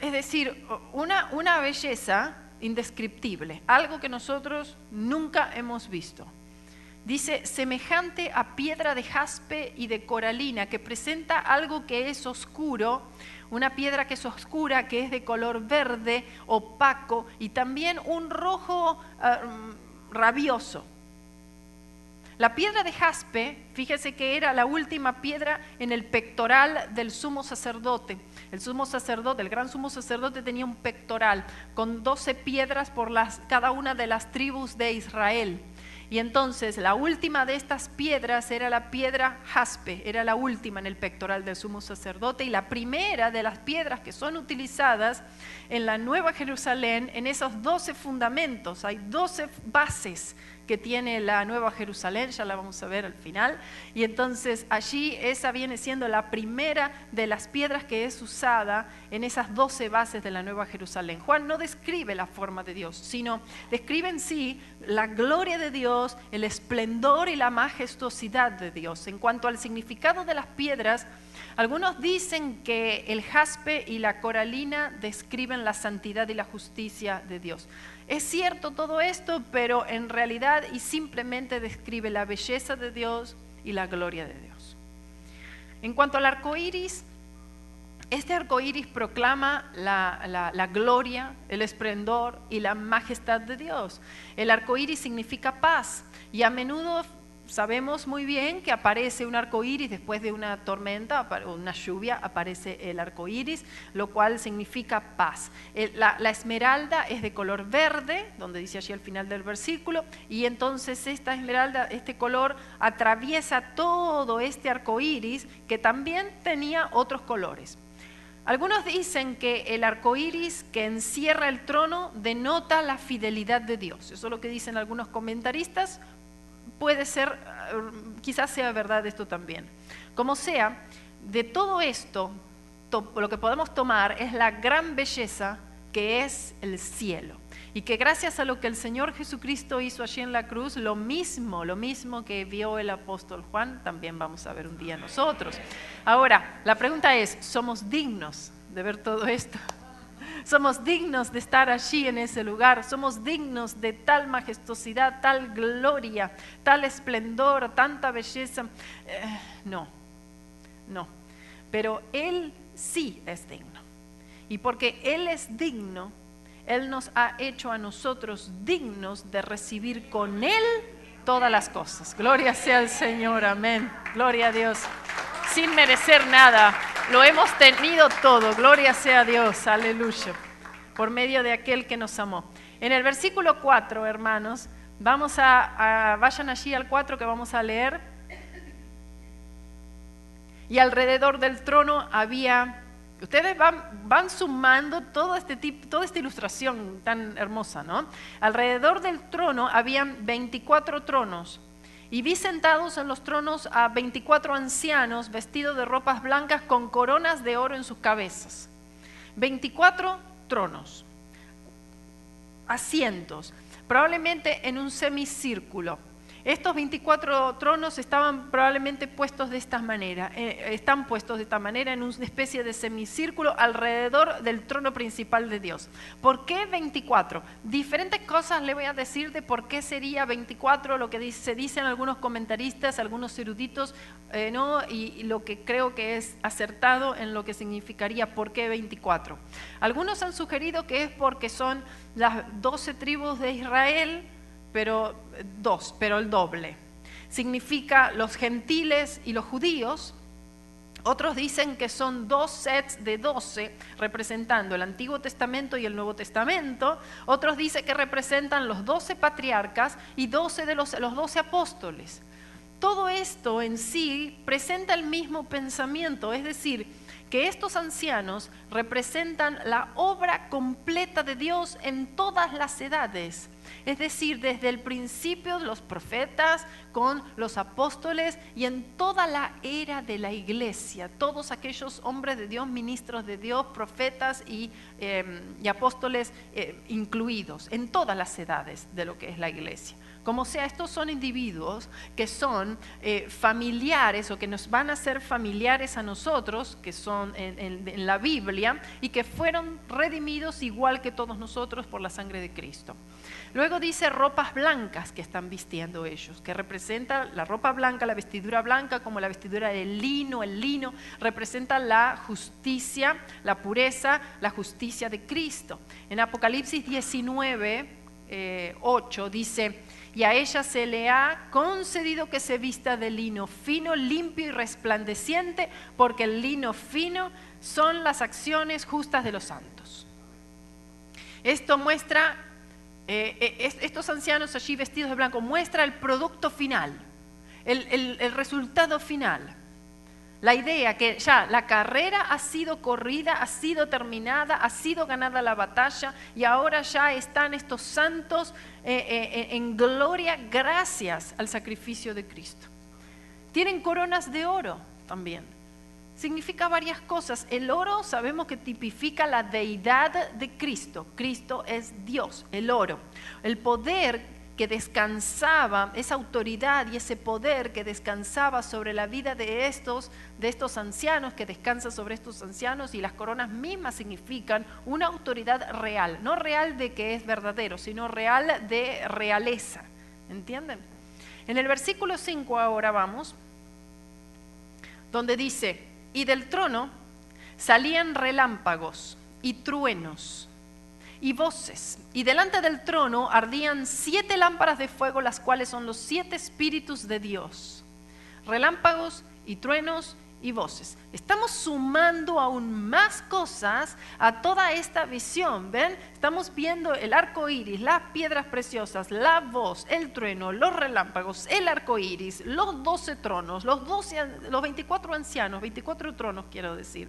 S1: es decir, una belleza indescriptible, algo que nosotros nunca hemos visto. Dice, semejante a piedra de jaspe y de coralina, que presenta algo que es oscuro, una piedra que es oscura, que es de color verde, opaco, y también un rojo rabioso. La piedra de jaspe, fíjese que era la última piedra en el pectoral del sumo sacerdote. El sumo sacerdote, el gran sumo sacerdote tenía un pectoral con 12 piedras por cada una de las tribus de Israel. Y entonces la última de estas piedras era la piedra jaspe, era la última en el pectoral del sumo sacerdote, y la primera de las piedras que son utilizadas en la Nueva Jerusalén, en esos 12 fundamentos, hay 12 bases que tiene la Nueva Jerusalén, ya la vamos a ver al final, y entonces allí esa viene siendo la primera de las piedras que es usada en esas 12 bases de la Nueva Jerusalén. Juan no describe la forma de Dios, sino describe en sí la gloria de Dios, el esplendor y la majestuosidad de Dios. En cuanto al significado de las piedras, algunos dicen que el jaspe y la coralina describen la santidad y la justicia de Dios. Es cierto todo esto, pero en realidad y simplemente describe la belleza de Dios y la gloria de Dios. En cuanto al arco iris, este arco iris proclama la gloria, el esplendor y la majestad de Dios. El arco iris significa paz, y a menudo sabemos muy bien que aparece un arco iris después de una tormenta o una lluvia, aparece el arco iris, lo cual significa paz. La esmeralda es de color verde, donde dice allí al final del versículo, y entonces esta esmeralda, este color, atraviesa todo este arco iris, que también tenía otros colores. Algunos dicen que el arco iris que encierra el trono denota la fidelidad de Dios. Eso es lo que dicen algunos comentaristas. Puede ser, quizás sea verdad esto también. Como sea, de todo esto, lo que podemos tomar es la gran belleza que es el cielo. Y que gracias a lo que el Señor Jesucristo hizo allí en la cruz, lo mismo que vio el apóstol Juan, también vamos a ver un día nosotros. Ahora, la pregunta es, ¿somos dignos de ver todo esto? Somos dignos de estar allí en ese lugar, somos dignos de tal majestuosidad, tal gloria, tal esplendor, tanta belleza. No, pero Él sí es digno. Y porque Él es digno, Él nos ha hecho a nosotros dignos de recibir con Él todas las cosas. Gloria sea al Señor, amén. Gloria a Dios. Sin merecer nada, lo hemos tenido todo. Gloria sea a Dios, aleluya. Por medio de aquel que nos amó. En el versículo 4, hermanos, vayan allí al 4 que vamos a leer. Y alrededor del trono había, ustedes van sumando toda esta ilustración tan hermosa, ¿no? Alrededor del trono habían 24 tronos. Y vi sentados en los tronos a 24 ancianos vestidos de ropas blancas con coronas de oro en sus cabezas. 24 tronos, asientos, probablemente en un semicírculo. Estos 24 tronos estaban probablemente puestos de esta manera, están puestos de esta manera en una especie de semicírculo alrededor del trono principal de Dios. ¿Por qué 24? Diferentes cosas le voy a decir de por qué sería 24, lo que se dicen algunos comentaristas, algunos eruditos, ¿no? Y lo que creo que es acertado en lo que significaría por qué 24. Algunos han sugerido que es porque son las 12 tribus de Israel, pero el doble. Significa los gentiles y los judíos. Otros dicen que son 2 sets de 12, representando el Antiguo Testamento y el Nuevo Testamento. Otros dicen que representan los 12 patriarcas y 12 de los 12 apóstoles. Todo esto en sí presenta el mismo pensamiento, es decir, que estos ancianos representan la obra completa de Dios en todas las edades. Es decir, desde el principio de los profetas, con los apóstoles y en toda la era de la iglesia, todos aquellos hombres de Dios, ministros de Dios, profetas y apóstoles incluidos, en todas las edades de lo que es la iglesia. Como sea, estos son individuos que son familiares o que nos van a ser familiares a nosotros, que son en la Biblia y que fueron redimidos igual que todos nosotros por la sangre de Cristo. Luego dice ropas blancas que están vistiendo ellos, que representa la ropa blanca, la vestidura blanca como la vestidura del lino. El lino representa la justicia, la pureza, la justicia de Cristo. En Apocalipsis 19, 8 dice: y a ella se le ha concedido que se vista de lino fino, limpio y resplandeciente, porque el lino fino son las acciones justas de los santos. Esto muestra, estos ancianos allí vestidos de blanco, muestra el producto final, el resultado final. La idea que ya la carrera ha sido corrida, ha sido terminada, ha sido ganada la batalla y ahora ya están estos santos en gloria gracias al sacrificio de Cristo. Tienen coronas de oro también. Significa varias cosas. El oro sabemos que tipifica la deidad de Cristo. Cristo es Dios, el oro. El poder que descansaba, esa autoridad y ese poder que descansaba sobre la vida de estos ancianos, que descansa sobre estos ancianos, y las coronas mismas significan una autoridad real, no real de que es verdadero, sino real de realeza, ¿entienden? En el versículo 5 ahora vamos, donde dice: y del trono salían relámpagos y truenos y voces, y delante del trono ardían 7 lámparas de fuego, las cuales son los 7 espíritus de Dios. Relámpagos y truenos y voces. Estamos sumando aún más cosas a toda esta visión, ¿ven? Estamos viendo el arco iris, las piedras preciosas, la voz, el trueno, los relámpagos, el arco iris, los 12 tronos, los 24 ancianos, 24 tronos quiero decir.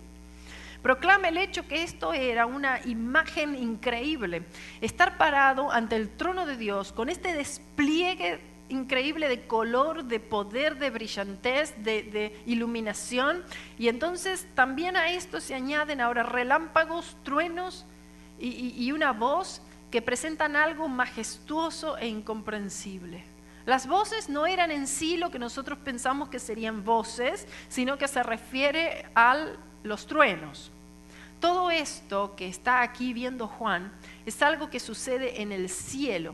S1: Proclama el hecho que esto era una imagen increíble. Estar parado ante el trono de Dios con este despliegue increíble de color, de poder, de brillantez, de iluminación. Y entonces también a esto se añaden ahora relámpagos, truenos y una voz que presentan algo majestuoso e incomprensible. Las voces no eran en sí lo que nosotros pensamos que serían voces, sino que se refiere a los truenos. Todo esto que está aquí viendo Juan es algo que sucede en el cielo,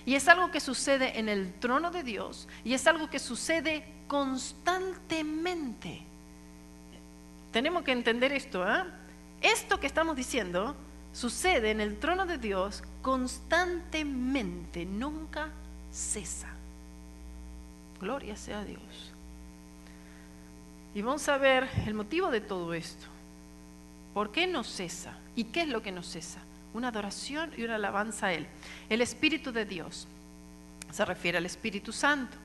S1: y es algo que sucede en el trono de Dios, y es algo que sucede constantemente. Tenemos que entender esto, ¿eh? Esto que estamos diciendo sucede en el trono de Dios constantemente, nunca cesa. Gloria sea a Dios. Y vamos a ver el motivo de todo esto. ¿Por qué no cesa? ¿Y qué es lo que no cesa? Una adoración y una alabanza a Él. El Espíritu de Dios se refiere al Espíritu Santo.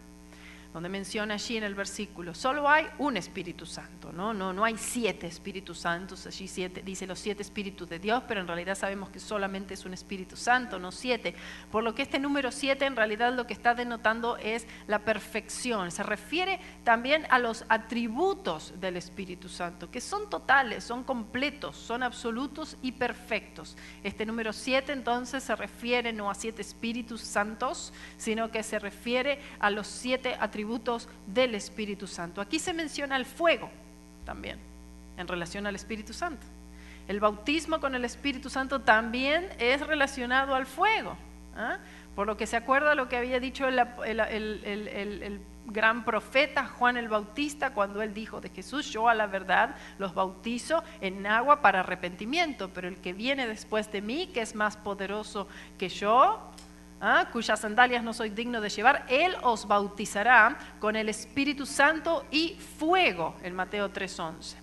S1: donde menciona allí en el versículo, solo hay un Espíritu Santo, no hay 7 Espíritus Santos, allí dice los 7 Espíritus de Dios, pero en realidad sabemos que solamente es un Espíritu Santo, no 7, por lo que este número 7 en realidad lo que está denotando es la perfección, se refiere también a los atributos del Espíritu Santo, que son totales, son completos, son absolutos y perfectos. Este número 7 entonces se refiere no a 7 Espíritus Santos, sino que se refiere a los 7 atributos del Espíritu Santo. Aquí se menciona el fuego también en relación al Espíritu Santo. El bautismo con el Espíritu Santo también es relacionado al fuego, ¿ah? Por lo que se acuerda lo que había dicho el gran profeta Juan el Bautista cuando él dijo de Jesús: yo a la verdad los bautizo en agua para arrepentimiento, pero el que viene después de mí, que es más poderoso que yo, cuyas sandalias no soy digno de llevar, Él os bautizará con el Espíritu Santo y fuego, en Mateo 3:11.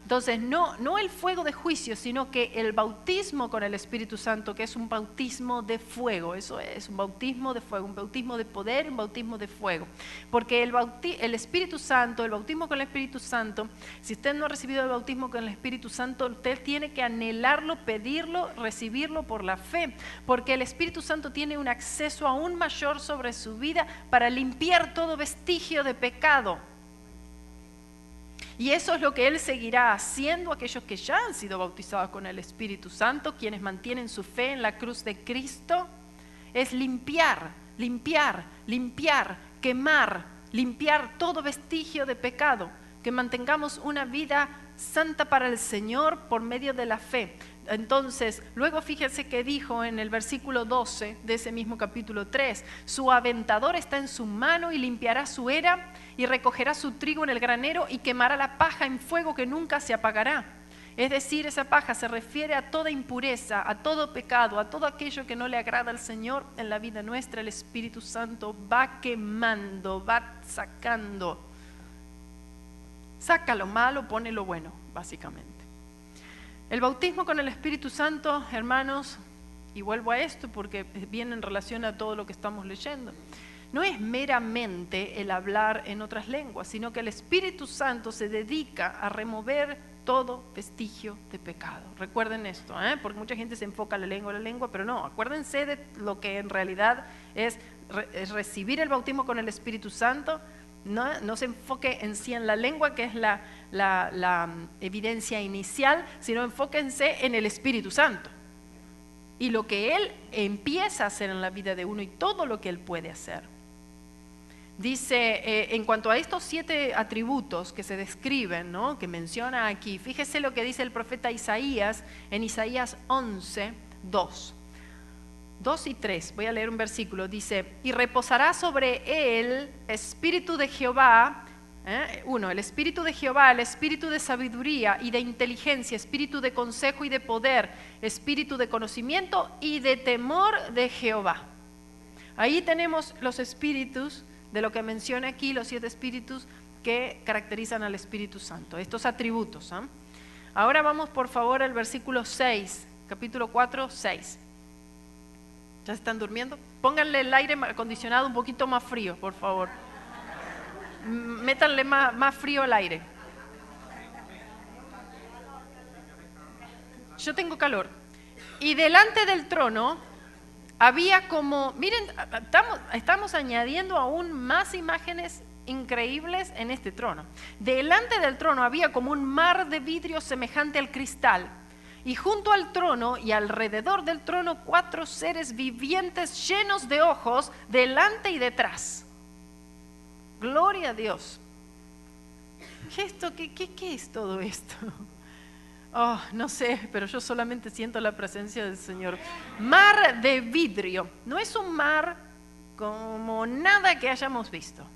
S1: Entonces, no el fuego de juicio, sino que el bautismo con el Espíritu Santo, que es un bautismo de fuego, eso es un bautismo de fuego, un bautismo de poder, un bautismo de fuego. Porque el Espíritu Santo, el bautismo con el Espíritu Santo, si usted no ha recibido el bautismo con el Espíritu Santo, usted tiene que anhelarlo, pedirlo, recibirlo por la fe, porque el Espíritu Santo tiene un acceso aún mayor sobre su vida para limpiar todo vestigio de pecado. Y eso es lo que Él seguirá haciendo a aquellos que ya han sido bautizados con el Espíritu Santo, quienes mantienen su fe en la cruz de Cristo, es limpiar, quemar, limpiar todo vestigio de pecado, que mantengamos una vida santa para el Señor por medio de la fe. Entonces, luego fíjense que dijo en el versículo 12 de ese mismo capítulo 3, su aventador está en su mano y limpiará su era y recogerá su trigo en el granero y quemará la paja en fuego que nunca se apagará. Es decir, esa paja se refiere a toda impureza, a todo pecado, a todo aquello que no le agrada al Señor en la vida nuestra. El Espíritu Santo va quemando, va sacando. Saca lo malo, pone lo bueno, básicamente. El bautismo con el Espíritu Santo, hermanos, y vuelvo a esto porque viene en relación a todo lo que estamos leyendo, no es meramente el hablar en otras lenguas, sino que el Espíritu Santo se dedica a remover todo vestigio de pecado. Recuerden esto, porque mucha gente se enfoca en la lengua, pero no, acuérdense de lo que en realidad es recibir el bautismo con el Espíritu Santo. No se enfoque en sí en la lengua, que es la evidencia inicial, sino enfóquense en el Espíritu Santo y lo que Él empieza a hacer en la vida de uno y todo lo que Él puede hacer. Dice, en cuanto a estos 7 atributos que se describen, ¿no?, que menciona aquí, fíjese lo que dice el profeta Isaías en Isaías 11:2. 2 y 3, voy a leer un versículo, dice, y reposará sobre él espíritu de Jehová, el espíritu de Jehová, el espíritu de sabiduría y de inteligencia, espíritu de consejo y de poder, espíritu de conocimiento y de temor de Jehová. Ahí tenemos los espíritus de lo que menciona aquí, los 7 espíritus que caracterizan al Espíritu Santo, estos atributos. Ahora vamos por favor al versículo 6, capítulo 4, 6. ¿Ya se están durmiendo? Pónganle el aire acondicionado un poquito más frío, por favor. Métanle más frío al aire. Yo tengo calor. Y delante del trono había como, miren, estamos añadiendo aún más imágenes increíbles en este trono. Delante del trono había como un mar de vidrio semejante al cristal. Y junto al trono y alrededor del trono 4 seres vivientes llenos de ojos delante y detrás. Gloria a Dios. ¿Qué es todo esto? Oh, no sé, pero yo solamente siento la presencia del Señor. Mar de vidrio. No es un mar como nada que hayamos visto.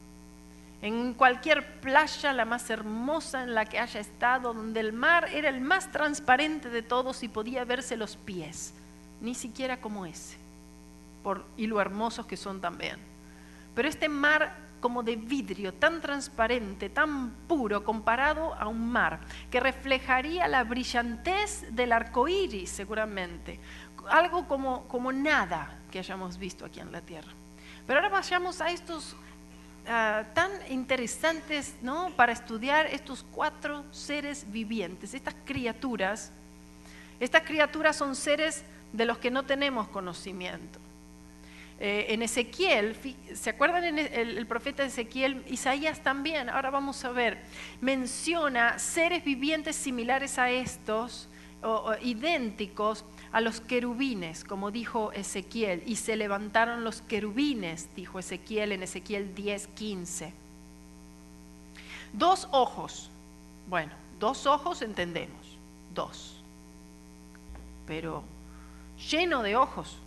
S1: En cualquier playa, la más hermosa en la que haya estado, donde el mar era el más transparente de todos y podía verse los pies, ni siquiera como ese, y lo hermosos que son también. Pero este mar como de vidrio, tan transparente, tan puro, comparado a un mar, que reflejaría la brillantez del arco iris seguramente, algo como nada que hayamos visto aquí en la tierra. Pero ahora vayamos a estos tan interesantes, ¿no?, para estudiar estos 4 seres vivientes, estas criaturas. Estas criaturas son seres de los que no tenemos conocimiento. En Ezequiel, ¿se acuerdan en el profeta Ezequiel? Isaías también, ahora vamos a ver, menciona seres vivientes similares a estos, o idénticos a los querubines, como dijo Ezequiel, y se levantaron los querubines, dijo Ezequiel en Ezequiel 10:15. 2 ojos, bueno, 2 ojos entendemos, 2, pero lleno de ojos,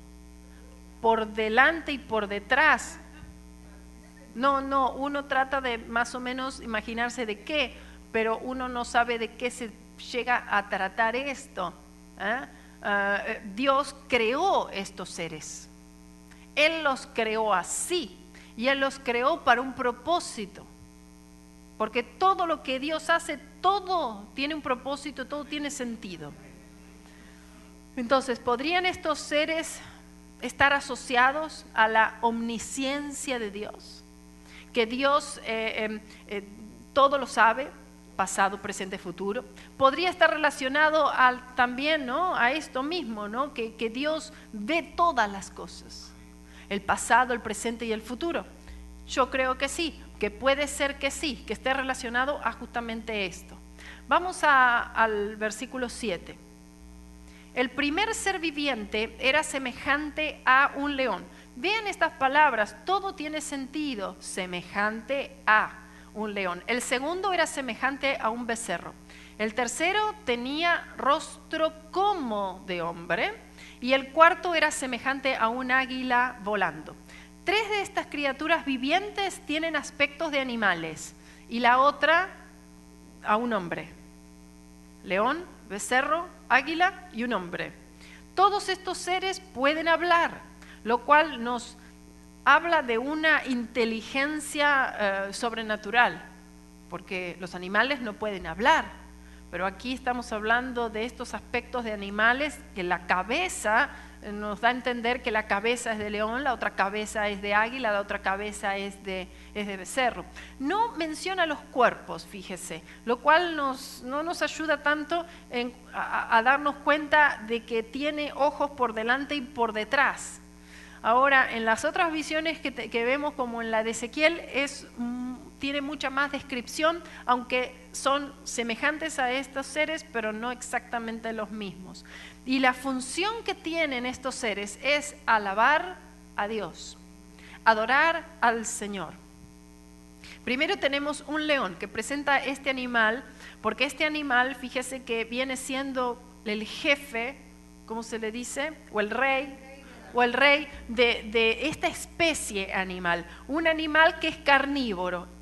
S1: por delante y por detrás. No, uno trata de más o menos imaginarse de qué, pero uno no sabe de qué se llega a tratar esto. Dios creó estos seres. Él los creó así y Él los creó para un propósito. Porque todo lo que Dios hace, todo tiene un propósito, todo tiene sentido. Entonces, ¿podrían estos seres estar asociados a la omnisciencia de Dios? Que Dios todo lo sabe, pasado, presente, futuro. Podría estar relacionado también, ¿no?, a esto mismo, ¿no?, que Dios ve todas las cosas, el pasado, el presente y el futuro. Yo creo que sí, que puede ser que sí, que esté relacionado a justamente esto. Vamos al versículo 7. El primer ser viviente era semejante a un león. Vean estas palabras, todo tiene sentido, semejante a un león. El segundo era semejante a un becerro. El tercero tenía rostro como de hombre. Y el cuarto era semejante a un águila volando. 3 de estas criaturas vivientes tienen aspectos de animales. Y la otra a un hombre. León, becerro, águila y un hombre. Todos estos seres pueden hablar, lo cual nos habla de una inteligencia sobrenatural, porque los animales no pueden hablar, pero aquí estamos hablando de estos aspectos de animales que la cabeza nos da a entender que la cabeza es de león, la otra cabeza es de águila, la otra cabeza es de becerro. No menciona los cuerpos, fíjese, lo cual no nos ayuda tanto a darnos cuenta de que tiene ojos por delante y por detrás. Ahora, en las otras visiones que vemos, como en la de Ezequiel, tiene mucha más descripción, aunque son semejantes a estos seres, pero no exactamente los mismos. Y la función que tienen estos seres es alabar a Dios, adorar al Señor. Primero tenemos un león que presenta este animal, porque este animal, fíjese que viene siendo el jefe, ¿cómo se le dice? O el rey de esta especie animal. Un animal que es carnívoro.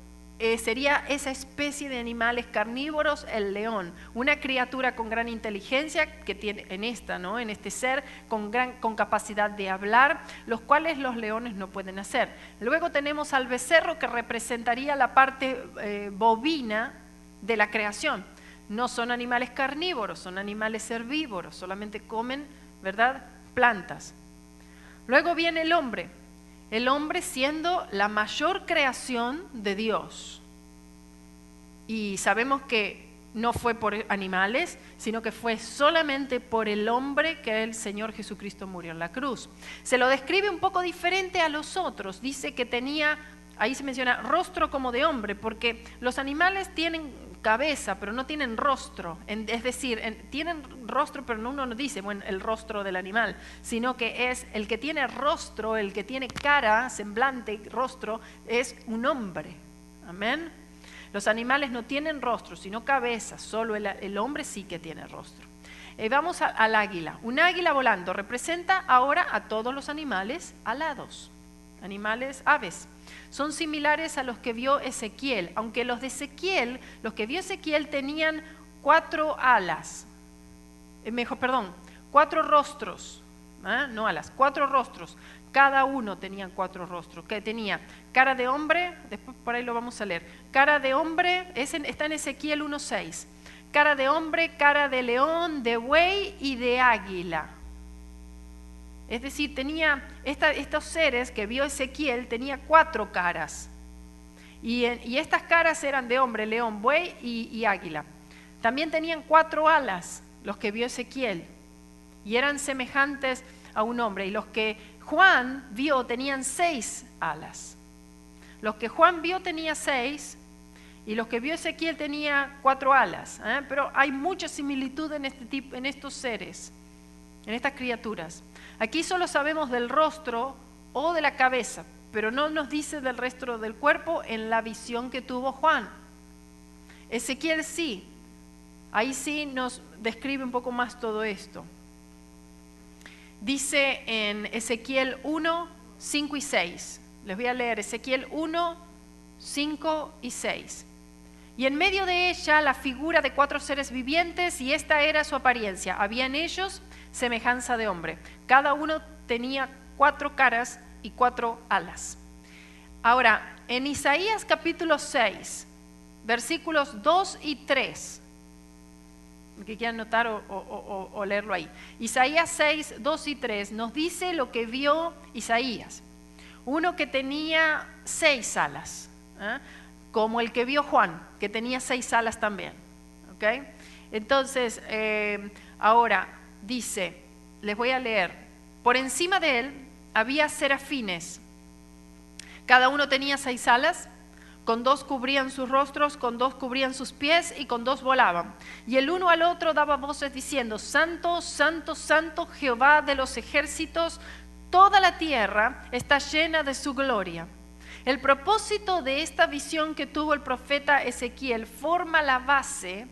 S1: Sería esa especie de animales carnívoros, el león, una criatura con gran inteligencia que tiene en este ser, con capacidad de hablar, los cuales los leones no pueden hacer. Luego tenemos al becerro, que representaría la parte bovina de la creación. No son animales carnívoros, son animales herbívoros, solamente comen, ¿verdad?, plantas. Luego viene el hombre siendo la mayor creación de Dios. Y sabemos que no fue por animales, sino que fue solamente por el hombre que el Señor Jesucristo murió en la cruz. Se lo describe un poco diferente a los otros. Dice que tenía, ahí se menciona, rostro como de hombre, porque los animales tienen cabeza, pero no tienen rostro. Es decir, tienen rostro, pero uno no dice, bueno, el rostro del animal, sino que es el que tiene rostro, el que tiene cara, semblante, rostro, es un hombre. Amén. Los animales no tienen rostro, sino cabeza, solo el hombre sí que tiene rostro. Vamos al águila. Un águila volando representa ahora a todos los animales alados, animales, aves. Son similares a los que vio Ezequiel, aunque los que vio Ezequiel tenían 4 alas, 4 rostros, no alas, 4 rostros. Cada uno tenía 4 rostros, que tenía cara de hombre, después por ahí lo vamos a leer, cara de hombre, está en Ezequiel 1:6, cara de hombre, cara de león, de buey y de águila. Es decir, tenía estos seres que vio Ezequiel, tenía 4 caras. Y estas caras eran de hombre, león, buey y águila. También tenían 4 alas, los que vio Ezequiel, y eran semejantes a un hombre. Y los que Juan vio tenían 6 alas. Los que Juan vio tenía 6, y los que vio Ezequiel tenía 4 alas. Pero hay mucha similitud en estos seres, en estas criaturas. Aquí solo sabemos del rostro o de la cabeza, pero no nos dice del resto del cuerpo en la visión que tuvo Juan. Ezequiel sí, ahí sí nos describe un poco más todo esto. Dice en Ezequiel 1, 5 y 6. Les voy a leer Ezequiel 1, 5 y 6. Y en medio de ella la figura de 4 seres vivientes, y esta era su apariencia. Había en ellos semejanza de hombre. Cada uno tenía 4 caras y 4 alas. Ahora, en Isaías capítulo 6, versículos 2 y 3, que quieran notar o leerlo ahí. Isaías 6, 2 y 3 nos dice lo que vio Isaías. Uno que tenía 6 alas, como el que vio Juan, que tenía 6 alas también. ¿Okay? Entonces, ahora dice, les voy a leer, por encima de él había serafines, cada uno tenía 6 alas, con 2 cubrían sus rostros, con 2 cubrían sus pies y con 2 volaban. Y el uno al otro daba voces diciendo, Santo, Santo, Santo, Jehová de los ejércitos, toda la tierra está llena de su gloria. El propósito de esta visión que tuvo el profeta Ezequiel forma la base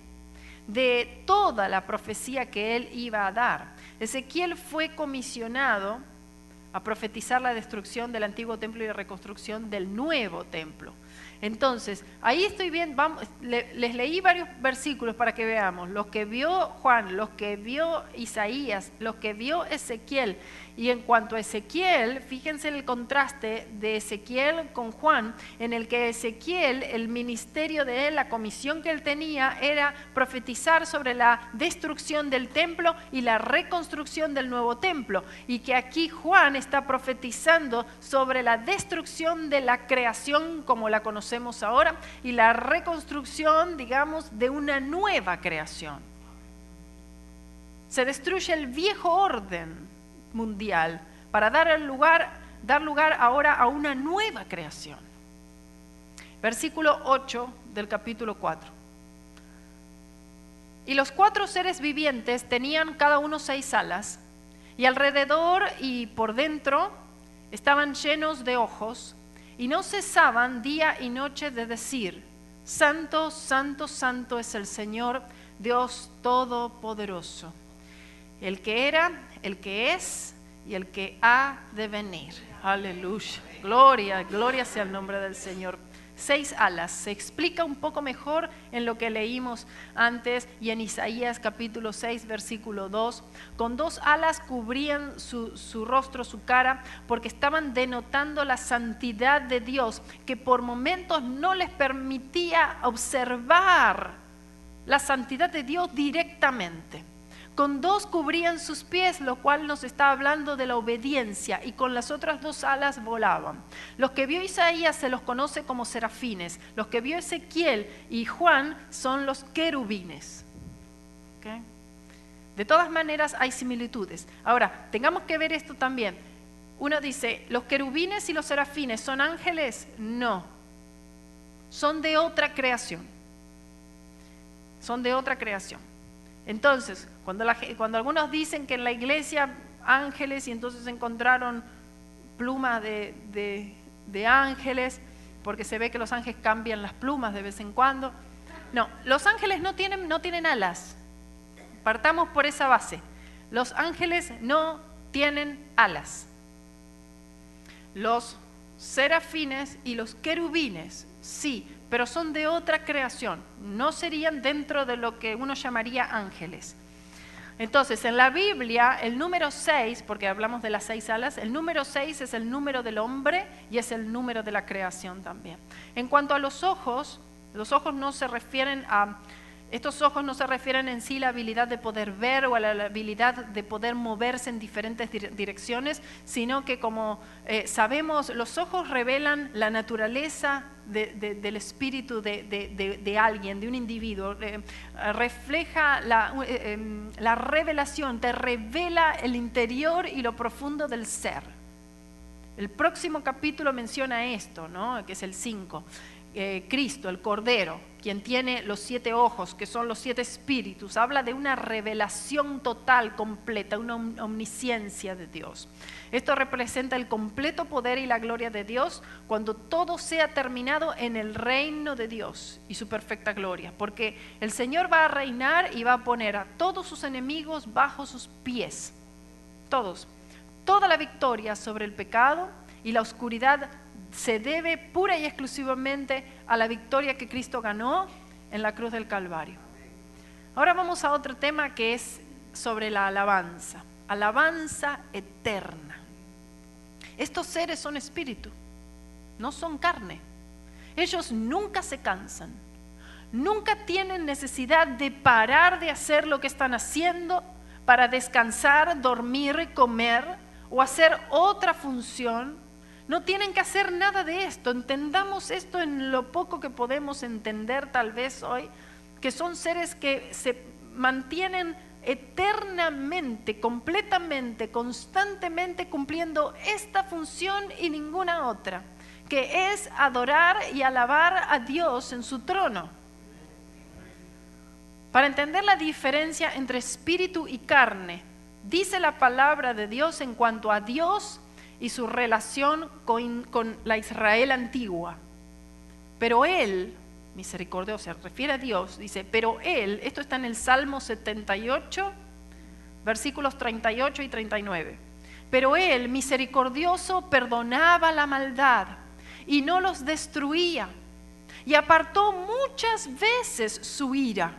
S1: de toda la profecía que él iba a dar. Ezequiel fue comisionado a profetizar la destrucción del antiguo templo y la reconstrucción del nuevo templo. Entonces, ahí estoy bien, les leí varios versículos para que veamos, los que vio Juan, los que vio Isaías, los que vio Ezequiel. Y en cuanto a Ezequiel, fíjense el contraste de Ezequiel con Juan, en el que Ezequiel, el ministerio de él, la comisión que él tenía, era profetizar sobre la destrucción del templo y la reconstrucción del nuevo templo. Y que aquí Juan está profetizando sobre la destrucción de la creación como la conocemos ahora y la reconstrucción, digamos, de una nueva creación. Se destruye el viejo orden mundial para dar lugar ahora a una nueva creación. Versículo 8 del capítulo 4. Y los 4 seres vivientes tenían cada uno 6 alas, y alrededor y por dentro estaban llenos de ojos, y no cesaban día y noche de decir, Santo, Santo, Santo es el Señor, Dios Todopoderoso, el que era, el que es y el que ha de venir. Aleluya. Gloria, gloria sea el nombre del Señor. 6 alas. Se explica un poco mejor en lo que leímos antes y en Isaías capítulo 6, versículo 2. Con 2 alas cubrían su rostro, su cara, porque estaban denotando la santidad de Dios, que por momentos no les permitía observar la santidad de Dios directamente. Con 2 cubrían sus pies, lo cual nos está hablando de la obediencia, y con las otras 2 alas volaban. Los que vio Isaías se los conoce como serafines. Los que vio Ezequiel y Juan son los querubines. ¿Okay? De todas maneras hay similitudes. Ahora, tengamos que ver esto también. Uno dice, ¿los querubines y los serafines son ángeles? No. Son de otra creación. Son de otra creación. Entonces, cuando algunos dicen que en la iglesia ángeles y entonces encontraron plumas de ángeles, porque se ve que los ángeles cambian las plumas de vez en cuando. No, los ángeles no tienen alas. Partamos por esa base. Los ángeles no tienen alas. Los serafines y los querubines, sí, pero son de otra creación, no serían dentro de lo que uno llamaría ángeles. Entonces, en la Biblia, el número 6, porque hablamos de las 6 alas, el número 6 es el número del hombre y es el número de la creación también. En cuanto a los ojos no se refieren a Estos ojos no se refieren en sí a la habilidad de poder ver o a la habilidad de poder moverse en diferentes direcciones, sino que como sabemos, los ojos revelan la naturaleza del espíritu de alguien, de un individuo. Refleja la revelación, te revela el interior y lo profundo del ser. El próximo capítulo menciona esto, ¿no? Que es el 5. Cristo, el Cordero, quien tiene los 7 ojos, que son los 7 espíritus, habla de una revelación total, completa, una omnisciencia de Dios. Esto representa el completo poder y la gloria de Dios cuando todo sea terminado en el reino de Dios y su perfecta gloria, porque el Señor va a reinar y va a poner a todos sus enemigos bajo sus pies, todos. Toda la victoria sobre el pecado y la oscuridad se debe pura y exclusivamente a la victoria que Cristo ganó en la cruz del Calvario. Ahora vamos a otro tema que es sobre la alabanza. Alabanza eterna. Estos seres son espíritu, no son carne. Ellos nunca se cansan, nunca tienen necesidad de parar de hacer lo que están haciendo para descansar, dormir, comer o hacer otra función. No tienen que hacer nada de esto. Entendamos esto en lo poco que podemos entender tal vez hoy, que son seres que se mantienen eternamente, completamente, constantemente cumpliendo esta función y ninguna otra, que es adorar y alabar a Dios en su trono. Para entender la diferencia entre espíritu y carne, dice la palabra de Dios en cuanto a Dios y su relación con la Israel antigua. Pero Él, misericordioso, se refiere a Dios, dice, pero Él, esto está en el Salmo 78, versículos 38 y 39. Pero Él, misericordioso, perdonaba la maldad y no los destruía, y apartó muchas veces su ira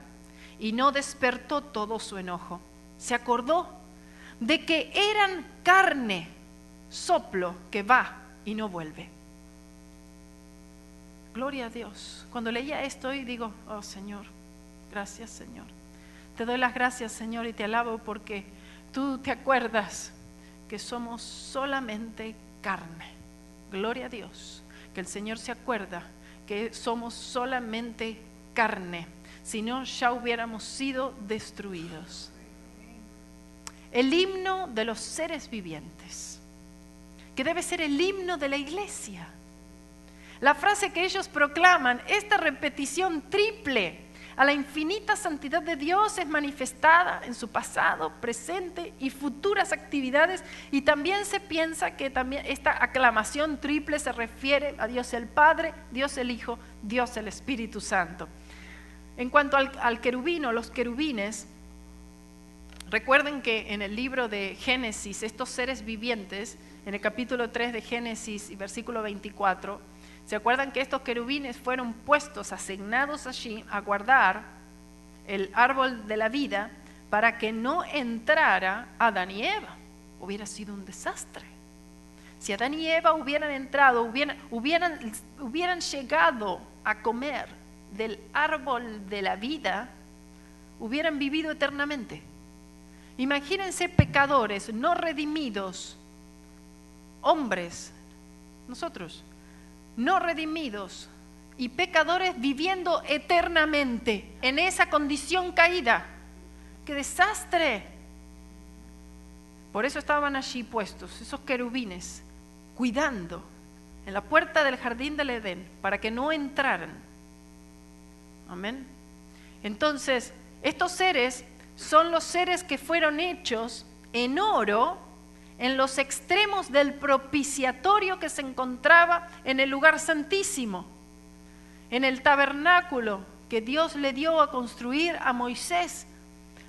S1: y no despertó todo su enojo. Se acordó de que eran carne, soplo que va y no vuelve. Gloria a Dios. Cuando leía esto y digo, oh Señor, gracias Señor. Te doy las gracias Señor y te alabo porque tú te acuerdas que somos solamente carne. Gloria a Dios, que el Señor se acuerda que somos solamente carne. Si no, ya hubiéramos sido destruidos. El himno de los seres vivientes, que debe ser el himno de la iglesia. La frase que ellos proclaman, esta repetición triple a la infinita santidad de Dios es manifestada en su pasado, presente y futuras actividades, y también se piensa que también esta aclamación triple se refiere a Dios el Padre, Dios el Hijo, Dios el Espíritu Santo. En cuanto al querubino, los querubines, recuerden que en el libro de Génesis, estos seres vivientes, en el capítulo 3 de Génesis y versículo 24, ¿se acuerdan que estos querubines fueron puestos, asignados allí a guardar el árbol de la vida para que no entrara Adán y Eva? Hubiera sido un desastre. Si Adán y Eva hubieran entrado, hubieran llegado a comer del árbol de la vida, hubieran vivido eternamente. Imagínense pecadores no redimidos, hombres, nosotros, no redimidos y pecadores viviendo eternamente en esa condición caída. ¡Qué desastre! Por eso estaban allí puestos esos querubines, cuidando en la puerta del jardín del Edén para que no entraran. Amén. Entonces, estos seres son los seres que fueron hechos en oro en los extremos del propiciatorio que se encontraba en el lugar santísimo, en el tabernáculo que Dios le dio a construir a Moisés,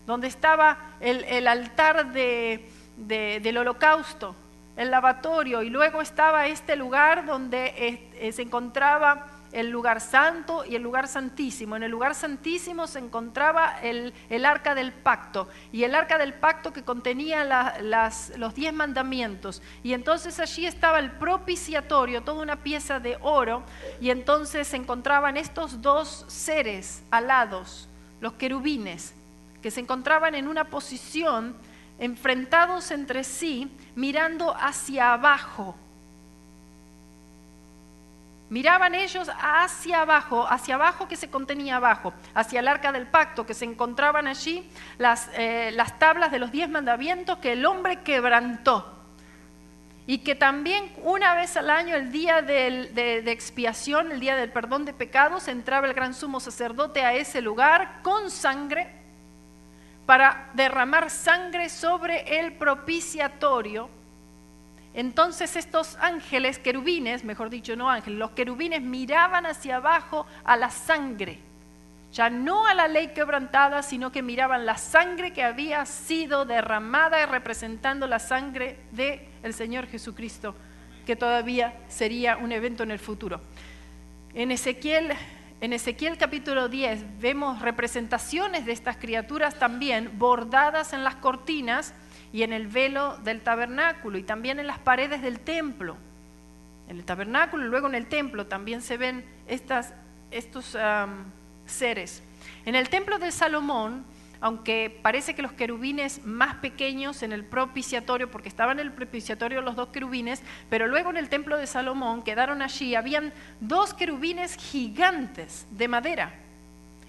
S1: donde estaba el altar del holocausto, el lavatorio, y luego estaba este lugar donde se encontraba el lugar santo y el lugar santísimo. En el lugar santísimo se encontraba el arca del pacto, y el arca del pacto que contenía los 10 mandamientos, y entonces allí estaba el propiciatorio, toda una pieza de oro, y entonces se encontraban estos dos seres alados, los querubines, que se encontraban en una posición enfrentados entre sí, mirando hacia abajo. Miraban ellos hacia abajo que se contenía abajo, hacia el arca del pacto, que se encontraban allí las tablas de los 10 mandamientos que el hombre quebrantó. Y que también una vez al año, el día de expiación, el día del perdón de pecados, entraba el gran sumo sacerdote a ese lugar con sangre para derramar sangre sobre el propiciatorio. Entonces estos ángeles, querubines, mejor dicho, no ángeles, los querubines miraban hacia abajo a la sangre, ya no a la ley quebrantada, sino que miraban la sangre que había sido derramada, representando la sangre del Señor Jesucristo, que todavía sería un evento en el futuro. En Ezequiel capítulo 10 vemos representaciones de estas criaturas también bordadas en las cortinas y en el velo del tabernáculo y también en las paredes del templo. En el tabernáculo y luego en el templo también se ven estos seres. En el templo de Salomón, aunque parece que los querubines más pequeños en el propiciatorio, porque estaban en el propiciatorio los 2 querubines, pero luego en el templo de Salomón quedaron allí, habían 2 querubines gigantes de madera.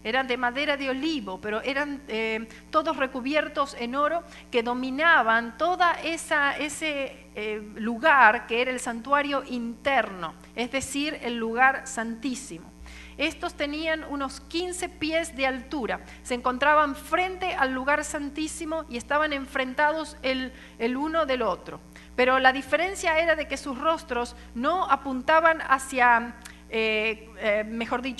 S1: Eran de madera de olivo, pero eran todos recubiertos en oro, que dominaban toda ese lugar que era el santuario interno, es decir, el lugar santísimo. Estos tenían unos 15 pies de altura, se encontraban frente al lugar santísimo y estaban enfrentados el uno del otro. Pero la diferencia era de que sus rostros no apuntaban hacia,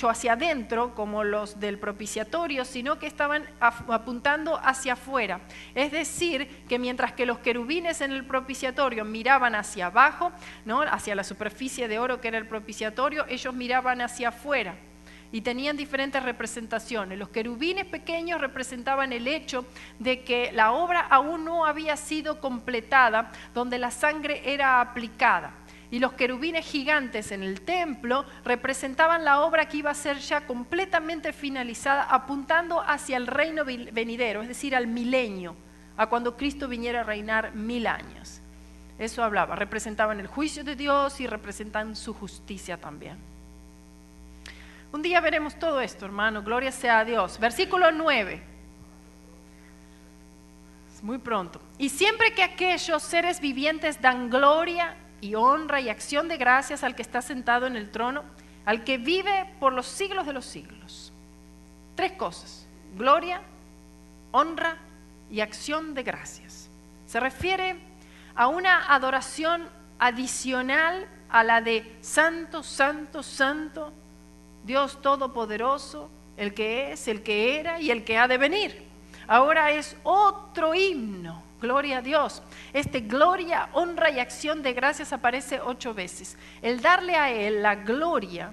S1: hacia adentro como los del propiciatorio, sino que estaban apuntando hacia afuera. Es decir, que mientras que los querubines en el propiciatorio miraban hacia abajo, ¿no?, hacia la superficie de oro que era el propiciatorio, ellos miraban hacia afuera. Y tenían diferentes representaciones. Los querubines pequeños representaban el hecho de que la obra aún no había sido completada, donde la sangre era aplicada. Y los querubines gigantes en el templo representaban la obra que iba a ser ya completamente finalizada, apuntando hacia el reino venidero, es decir, al milenio, a cuando Cristo viniera a reinar 1000 años. Eso hablaba, representaban el juicio de Dios y representan su justicia también. Un día veremos todo esto, hermano, gloria sea a Dios. Versículo 9. Es muy pronto. Y siempre que aquellos seres vivientes dan gloria y honra y acción de gracias al que está sentado en el trono, al que vive por los siglos de los siglos. 3 cosas: gloria, honra y acción de gracias. Se refiere a una adoración adicional a la de Santo, Santo, Santo, Dios Todopoderoso, el que es, el que era y el que ha de venir. Ahora es otro himno, gloria a Dios. Gloria, honra y acción de gracias aparece 8 veces. El darle a Él la gloria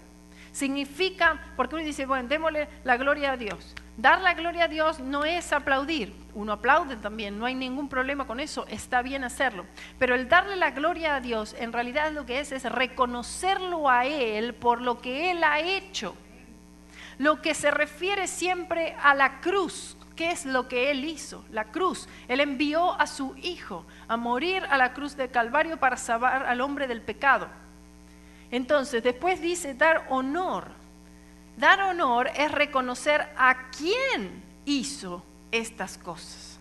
S1: significa, porque uno dice, bueno, démosle la gloria a Dios. Dar la gloria a Dios no es aplaudir. Uno aplaude también, no hay ningún problema con eso, está bien hacerlo. Pero el darle la gloria a Dios, en realidad lo que es reconocerlo a Él por lo que Él ha hecho. Lo que se refiere siempre a la cruz. ¿Qué es lo que Él hizo? La cruz. Él envió a su Hijo a morir a la cruz del Calvario para salvar al hombre del pecado. Entonces, después dice dar honor. Dar honor es reconocer a quién hizo estas cosas.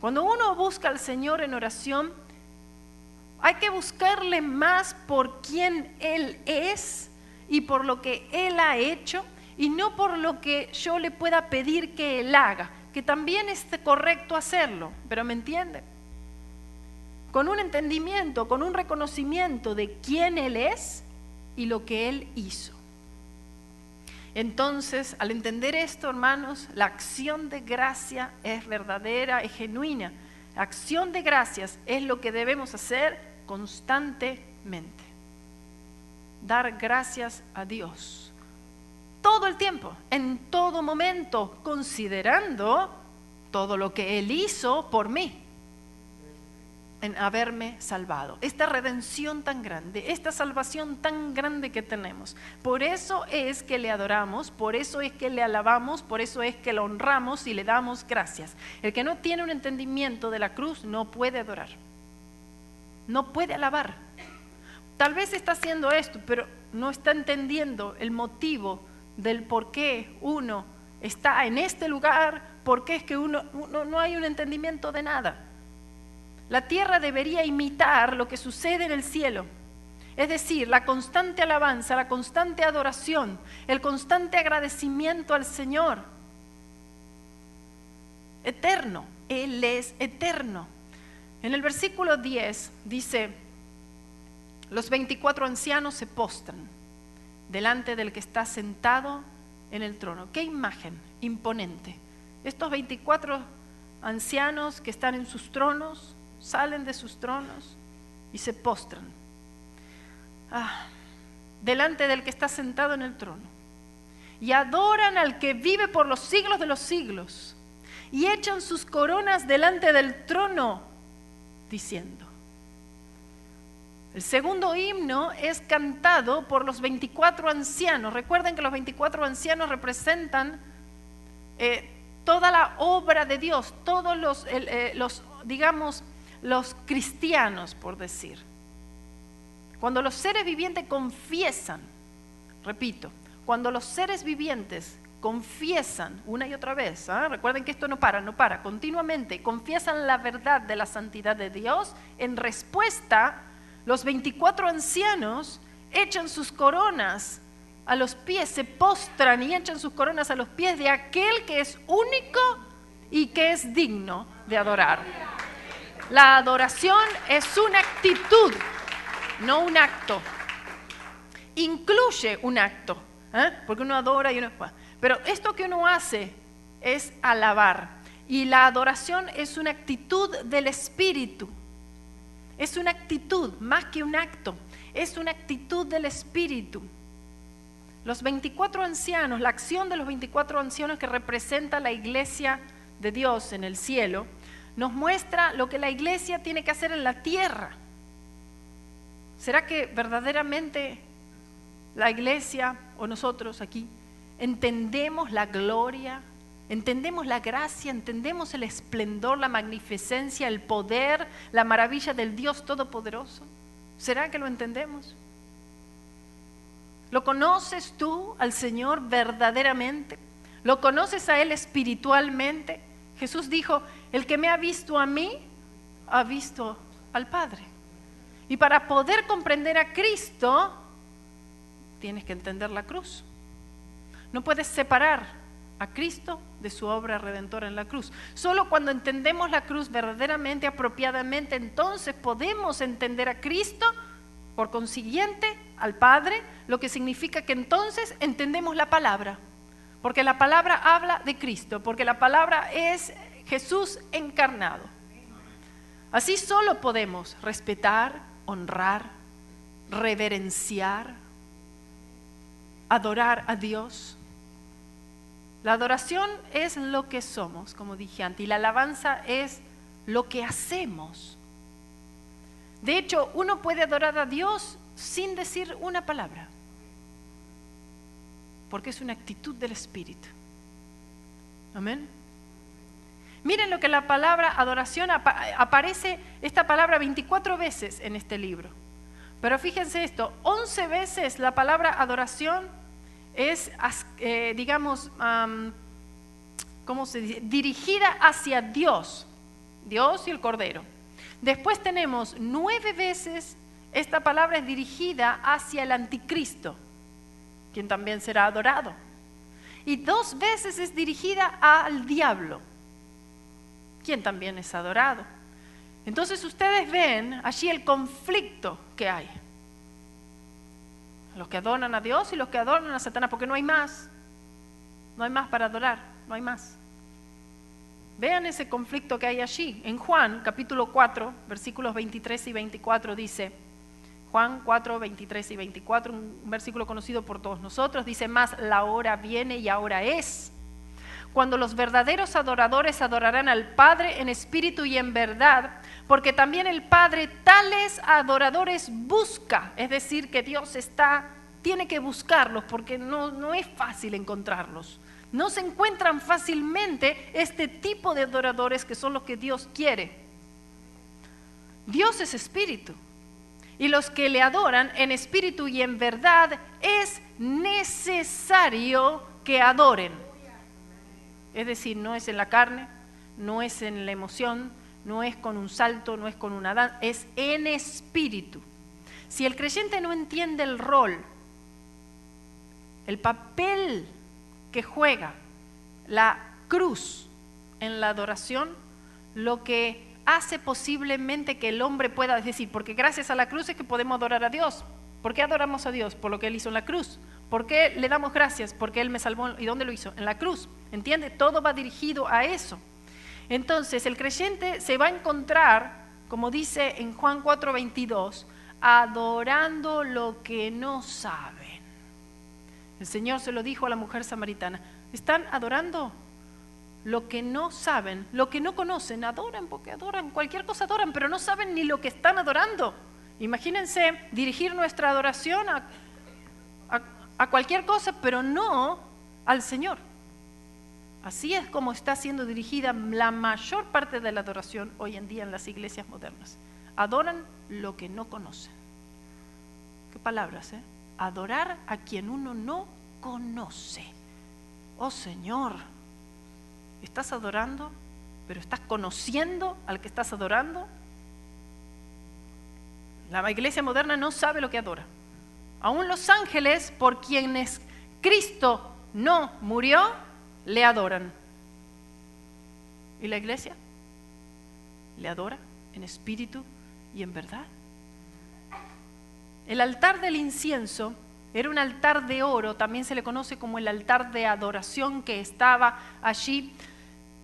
S1: Cuando uno busca al Señor en oración, hay que buscarle más por quién Él es y por lo que Él ha hecho, y no por lo que yo le pueda pedir que Él haga, que también es correcto hacerlo, pero ¿me entiende? Con un entendimiento, con un reconocimiento de quién Él es y lo que Él hizo. Entonces, al entender esto, hermanos, la acción de gracia es verdadera, es genuina. La acción de gracias es lo que debemos hacer constantemente. Dar gracias a Dios. Todo el tiempo, en todo momento, considerando todo lo que Él hizo por mí. en haberme salvado. Esta redención tan grande, esta salvación tan grande que tenemos. Por eso es que le adoramos, por eso es que le alabamos, por eso es que lo honramos y le damos gracias. El que no tiene un entendimiento de la cruz no puede adorar, no puede alabar. Tal vez está haciendo esto, pero no está entendiendo el motivo del por qué uno está en este lugar, por qué es que uno no hay un entendimiento de nada. La tierra debería imitar lo que sucede en el cielo, es decir, la constante alabanza, la constante adoración, el constante agradecimiento al Señor. Eterno, Él es eterno. En el versículo 10 dice, los 24 ancianos se postran delante del que está sentado en el trono. ¡Qué imagen imponente! Estos 24 ancianos que están en sus tronos, salen de sus tronos y se postran delante del que está sentado en el trono y adoran al que vive por los siglos de los siglos y echan sus coronas delante del trono diciendo. El segundo himno es cantado por los 24 ancianos. Recuerden que los 24 ancianos representan toda la obra de Dios, todos los cristianos, por decir. Cuando los seres vivientes confiesan, repito, cuando los seres vivientes confiesan una y otra vez, recuerden que esto no para, continuamente confiesan la verdad de la santidad de Dios, en respuesta, los 24 ancianos echan sus coronas a los pies, se postran y echan sus coronas a los pies de aquel que es único y que es digno de adorar. La adoración es una actitud, no un acto. Incluye un acto, porque uno adora y uno... Pero esto que uno hace es alabar. Y la adoración es una actitud del espíritu. Es una actitud, más que un acto. Es una actitud del espíritu. Los 24 ancianos, la acción de los 24 ancianos que representa la iglesia de Dios en el cielo, nos muestra lo que la iglesia tiene que hacer en la tierra. ¿Será que verdaderamente la iglesia o nosotros aquí entendemos la gloria, entendemos la gracia, entendemos el esplendor, la magnificencia, el poder, la maravilla del Dios Todopoderoso? ¿Será que lo entendemos? ¿Lo conoces tú al Señor verdaderamente? ¿Lo conoces a Él espiritualmente? Jesús dijo, el que me ha visto a mí, ha visto al Padre. Y para poder comprender a Cristo, tienes que entender la cruz. No puedes separar a Cristo de su obra redentora en la cruz. Solo cuando entendemos la cruz verdaderamente, apropiadamente, entonces podemos entender a Cristo, por consiguiente, al Padre, lo que significa que entonces entendemos la palabra. Porque la palabra habla de Cristo, porque la palabra es Jesús encarnado. Así solo podemos respetar, honrar, reverenciar, adorar a Dios. La adoración es lo que somos, como dije antes, y la alabanza es lo que hacemos. De hecho, uno puede adorar a Dios sin decir una palabra, porque es una actitud del Espíritu. Amén. Miren lo que la palabra adoración aparece, esta palabra 24 veces en este libro. Pero fíjense esto, 11 veces la palabra adoración es, ¿cómo se dice? Dirigida hacia Dios, Dios y el Cordero. Después tenemos 9 veces, esta palabra es dirigida hacia el anticristo, quien también será adorado. Y 2 veces es dirigida al diablo, quien también es adorado. Entonces ustedes ven allí el conflicto que hay. Los que adoran a Dios y los que adoran a Satanás, porque no hay más. No hay más para adorar, no hay más. Vean ese conflicto que hay allí. En Juan, capítulo 4, versículos 23 y 24 dice, Juan 4, 23 y 24, un versículo conocido por todos nosotros, dice, más la hora viene y ahora es, cuando los verdaderos adoradores adorarán al Padre en espíritu y en verdad, porque también el Padre tales adoradores busca. Es decir, que Dios tiene que buscarlos porque no es fácil encontrarlos. No se encuentran fácilmente este tipo de adoradores que son los que Dios quiere. Dios es espíritu. Y los que le adoran en espíritu y en verdad es necesario que adoren. Es decir, no es en la carne, no es en la emoción, no es con un salto, no es con una danza, es en espíritu. Si el creyente no entiende el rol, el papel que juega la cruz en la adoración, lo que hace posiblemente que el hombre pueda decir, porque gracias a la cruz es que podemos adorar a Dios. ¿Por qué adoramos a Dios? Por lo que Él hizo en la cruz. ¿Por qué le damos gracias? Porque Él me salvó. ¿Y dónde lo hizo? En la cruz. ¿Entiende? Todo va dirigido a eso. Entonces el creyente se va a encontrar, como dice en Juan 4:22, adorando lo que no saben. El Señor se lo dijo a la mujer samaritana. ¿Están adorando lo que no saben, lo que no conocen? Adoran porque adoran, cualquier cosa adoran, pero no saben ni lo que están adorando. Imagínense dirigir nuestra adoración a cualquier cosa, pero no al Señor. Así es como está siendo dirigida la mayor parte de la adoración hoy en día en las iglesias modernas. Adoran lo que no conocen. ¿Qué palabras, eh? Adorar a quien uno no conoce. Oh Señor, ¿estás adorando? ¿Pero estás conociendo al que estás adorando? La iglesia moderna no sabe lo que adora. Aún los ángeles, por quienes Cristo no murió, le adoran. ¿Y la iglesia? ¿Le adora en espíritu y en verdad? El altar del incienso era un altar de oro, también se le conoce como el altar de adoración, que estaba allí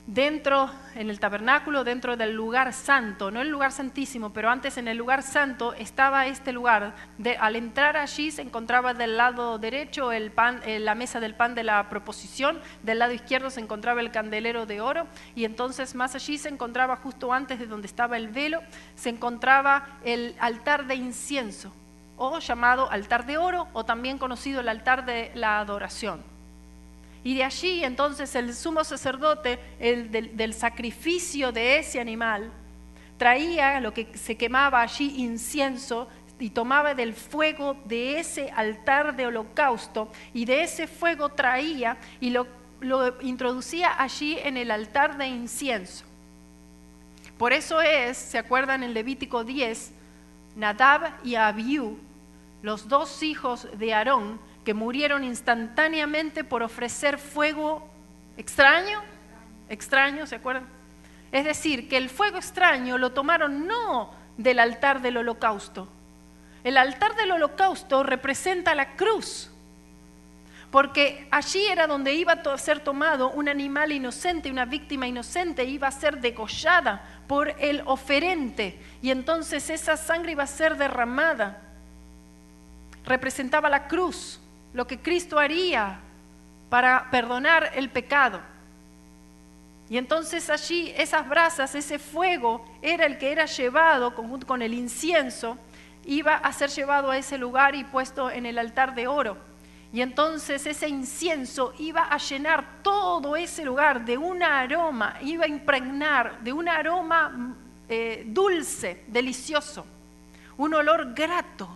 S1: dentro, en el tabernáculo, dentro del lugar santo, no el lugar santísimo, pero antes en el lugar santo estaba este lugar. Al entrar allí se encontraba del lado derecho la mesa del pan de la proposición, del lado izquierdo se encontraba el candelero de oro, y entonces más allí se encontraba, justo antes de donde estaba el velo, se encontraba el altar de incienso, o llamado altar de oro, o también conocido el altar de la adoración. Y de allí entonces el sumo sacerdote, del sacrificio de ese animal, traía lo que se quemaba allí, incienso, y tomaba del fuego de ese altar de holocausto, y de ese fuego traía y lo introducía allí en el altar de incienso. Por eso ¿se acuerdan en Levítico 10? Nadab y Abiú, los dos hijos de Aarón, que murieron instantáneamente por ofrecer fuego extraño, ¿se acuerdan? Es decir, que el fuego extraño lo tomaron no del altar del holocausto. El altar del holocausto representa la cruz, porque allí era donde iba a ser tomado un animal inocente, una víctima inocente, iba a ser degollada por el oferente, y entonces esa sangre iba a ser derramada. Representaba la cruz, lo que Cristo haría para perdonar el pecado. Y entonces allí esas brasas, ese fuego, era el que era llevado conjunto con el incienso, iba a ser llevado a ese lugar y puesto en el altar de oro. Y entonces ese incienso iba a llenar todo ese lugar de un aroma, iba a impregnar de un aroma dulce, delicioso, un olor grato.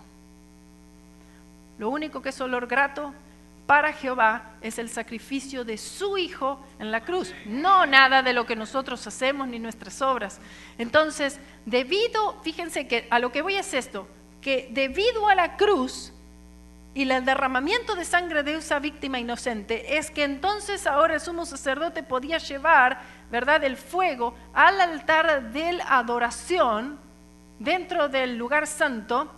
S1: Lo único que es olor grato para Jehová es el sacrificio de su Hijo en la cruz, no nada de lo que nosotros hacemos ni nuestras obras. Entonces, fíjense que a lo que voy es esto, que debido a la cruz y el derramamiento de sangre de esa víctima inocente, es que entonces ahora el sumo sacerdote podía llevar, ¿verdad?, el fuego al altar de la adoración dentro del lugar santo,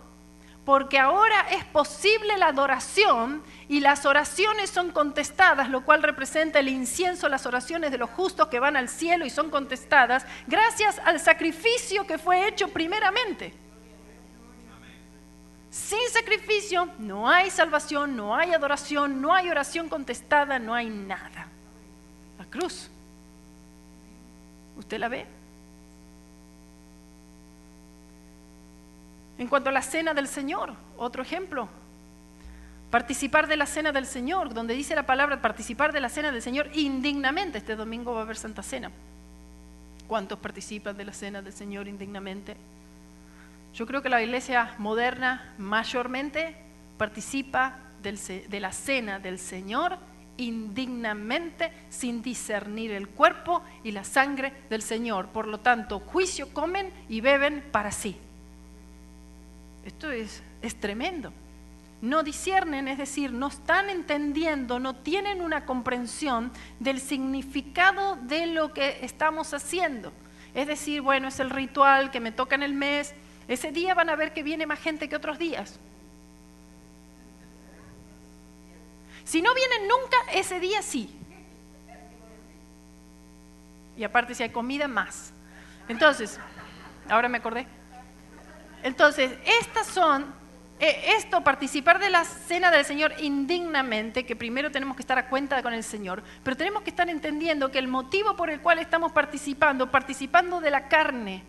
S1: porque ahora es posible la adoración y las oraciones son contestadas, lo cual representa el incienso, las oraciones de los justos que van al cielo y son contestadas gracias al sacrificio que fue hecho primeramente. Sin sacrificio no hay salvación, no hay adoración, no hay oración contestada, no hay nada. cruz. ¿Usted la ve? En cuanto a la cena del Señor, otro ejemplo. Participar de la cena del Señor, donde dice la palabra participar de la cena del Señor indignamente. Este domingo va a haber Santa Cena. ¿Cuántos participan de la cena del Señor indignamente? Yo creo que la iglesia moderna mayormente participa de la cena del Señor indignamente, sin discernir el cuerpo y la sangre del Señor. Por lo tanto, juicio comen y beben para sí. Esto es tremendo. No disciernen, es decir, no están entendiendo, no tienen una comprensión del significado de lo que estamos haciendo. Es decir, bueno, es el ritual que me toca en el mes, ese día van a ver que viene más gente que otros días. Si no vienen nunca, ese día sí. Y aparte si hay comida, más. Entonces, ahora me acordé. Entonces, participar de la cena del Señor indignamente, que primero tenemos que estar a cuenta con el Señor, pero tenemos que estar entendiendo que el motivo por el cual estamos participando de la carne,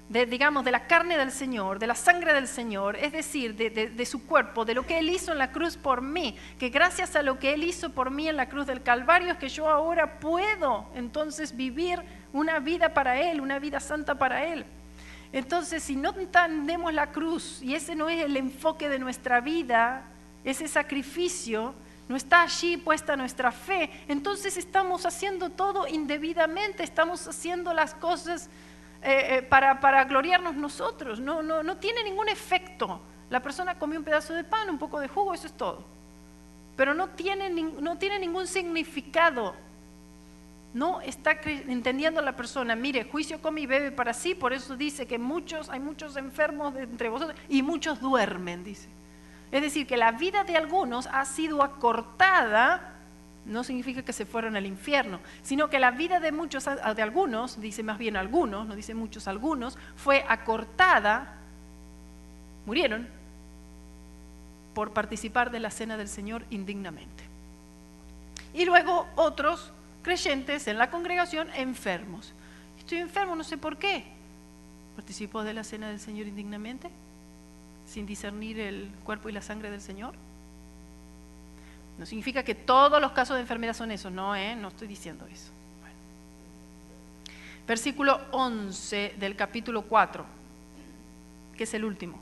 S1: de la carne del Señor, de la sangre del Señor, es decir, de su cuerpo, de lo que Él hizo en la cruz por mí, que gracias a lo que Él hizo por mí en la cruz del Calvario es que yo ahora puedo entonces vivir una vida para Él, una vida santa para Él. Entonces, si no entendemos la cruz y ese no es el enfoque de nuestra vida, ese sacrificio, no está allí puesta nuestra fe, entonces estamos haciendo todo indebidamente, estamos haciendo las cosas para gloriarnos nosotros. No tiene ningún efecto. La persona comió un pedazo de pan, un poco de jugo, eso es todo. Pero no tiene ningún significado. No está entendiendo la persona. Mire, juicio come y bebe para sí, por eso dice que hay muchos enfermos entre vosotros y muchos duermen, dice. Es decir, que la vida de algunos ha sido acortada, no significa que se fueron al infierno, sino que la vida de algunos, dice más bien algunos, no dice muchos, algunos, fue acortada, murieron por participar de la cena del Señor indignamente. Y luego otros creyentes en la congregación enfermos. Estoy enfermo, no sé por qué. ¿Participó de la cena del Señor indignamente? Sin discernir el cuerpo y la sangre del Señor. No significa que todos los casos de enfermedad son esos, no estoy diciendo eso. Bueno. Versículo 11 del capítulo 4, que es el último.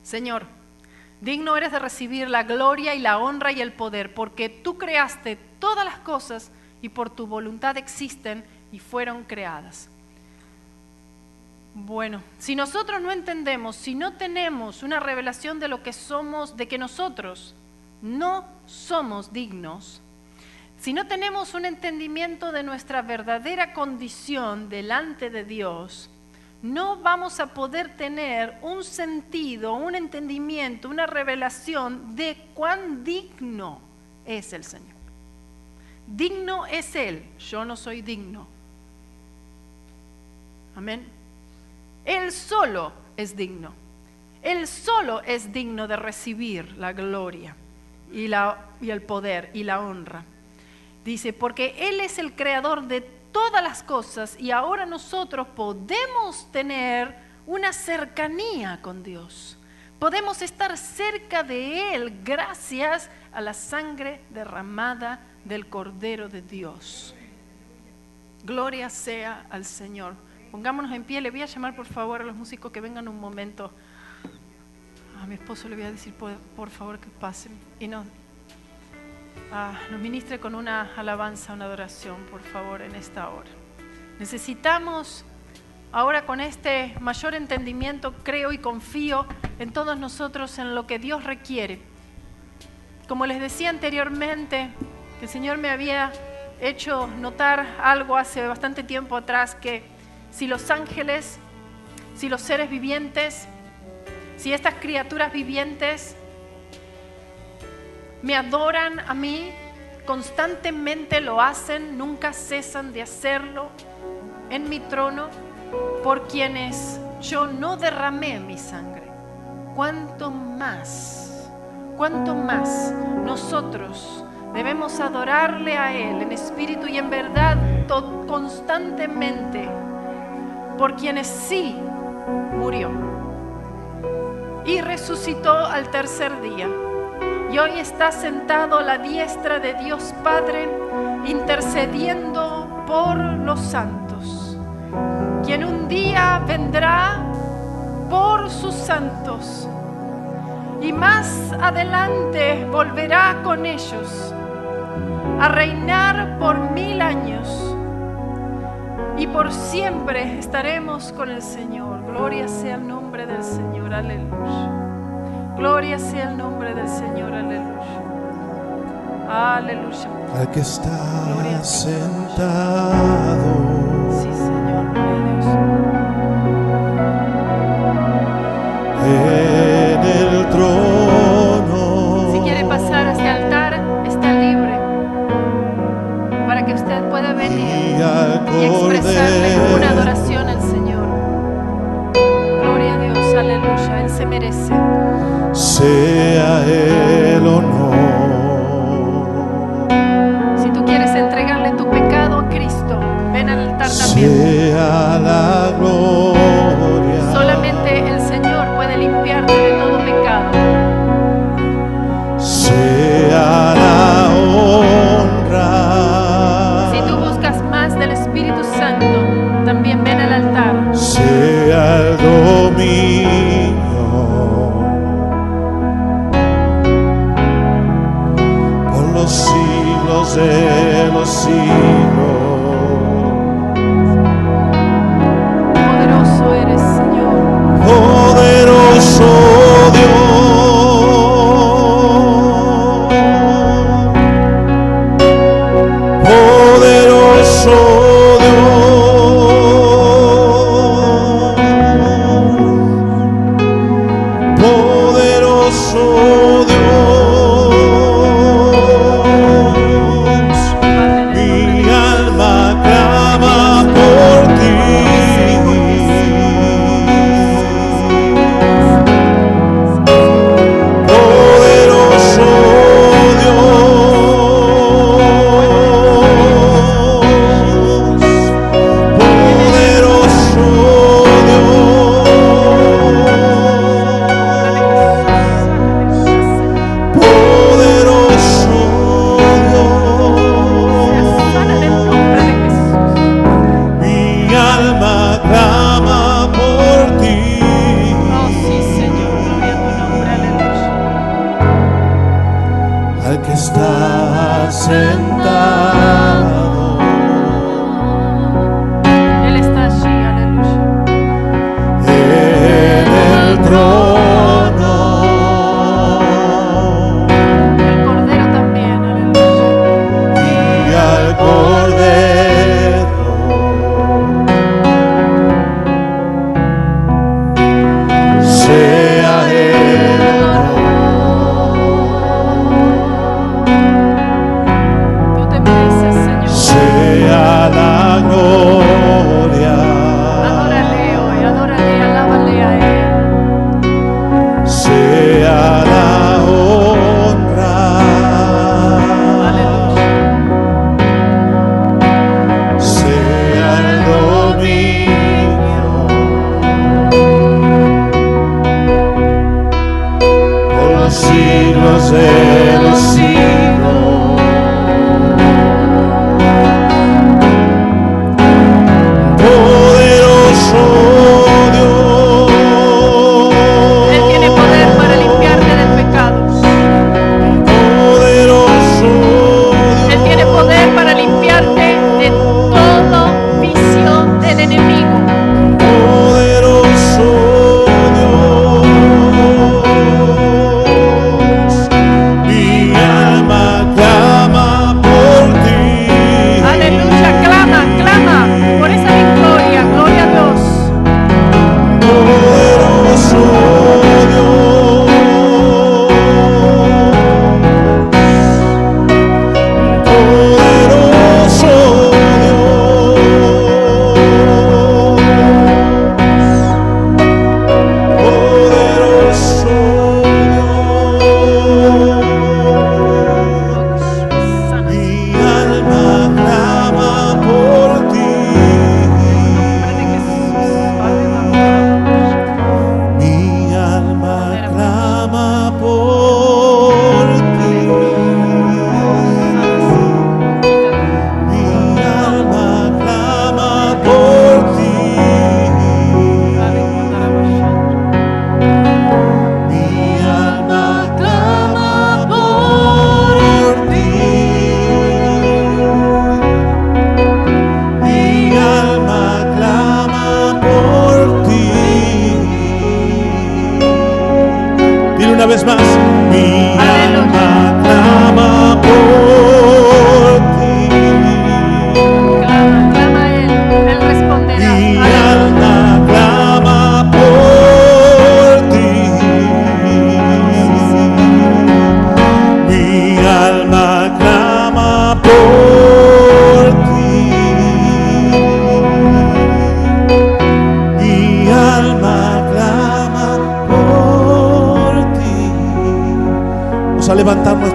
S1: Señor, digno eres de recibir la gloria y la honra y el poder, porque tú creaste todas las cosas y por tu voluntad existen y fueron creadas. Bueno, si nosotros no entendemos, si no tenemos una revelación de lo que somos, de que nosotros no somos dignos, si no tenemos un entendimiento de nuestra verdadera condición delante de Dios, no vamos a poder tener un sentido, un entendimiento, una revelación de cuán digno es el Señor. Digno es Él, yo no soy digno. Amén. Él solo es digno. Él solo es digno de recibir la gloria y el poder y la honra. Dice, porque Él es el creador de todas las cosas y ahora nosotros podemos tener una cercanía con Dios. Podemos estar cerca de Él gracias a la sangre derramada del Cordero de Dios. Gloria sea al Señor. Pongámonos en pie, le voy a llamar por favor a los músicos que vengan un momento. A mi esposo le voy a decir por favor que pasen y nos ministre con una alabanza, una adoración, por favor, en esta hora. Necesitamos ahora con este mayor entendimiento, creo y confío en todos nosotros en lo que Dios requiere. Como les decía anteriormente, que el Señor me había hecho notar algo hace bastante tiempo atrás, que si los ángeles, si los seres vivientes, si estas criaturas vivientes me adoran a mí, constantemente lo hacen, nunca cesan de hacerlo en mi trono, por quienes yo no derramé mi sangre. ¿Cuánto más nosotros Debemos adorarle a Él en espíritu y en verdad constantemente, por quienes sí murió y resucitó al tercer día. Y hoy está sentado a la diestra de Dios Padre, intercediendo por los santos, quien un día vendrá por sus santos y más adelante volverá con ellos a reinar por 1000 años, y por siempre estaremos con el Señor. Gloria sea el nombre del Señor, aleluya. Gloria sea el nombre del Señor, aleluya. Aleluya.
S2: Al que está sentado
S1: Sí, Señor, gloria a
S2: en el trono.
S1: Dios. Si quiere pasar a este altar, está libre, para que usted pueda venir y expresarle una adoración al Señor. Gloria a Dios, aleluya, Él se merece.
S2: Sea el honor.
S1: Si tú quieres entregarle tu pecado a Cristo, ven al altar también.
S2: Sea la gloria.
S1: Solamente el Señor puede limpiarte de todo pecado.
S2: Sea la honra.
S1: Si tú buscas más del Espíritu Santo, también ven al altar.
S2: Sea el dominio. Los siglos de los siglos.
S1: Poderoso eres, Señor.
S2: Poderoso Dios. Poderoso Dios. Poderoso Dios.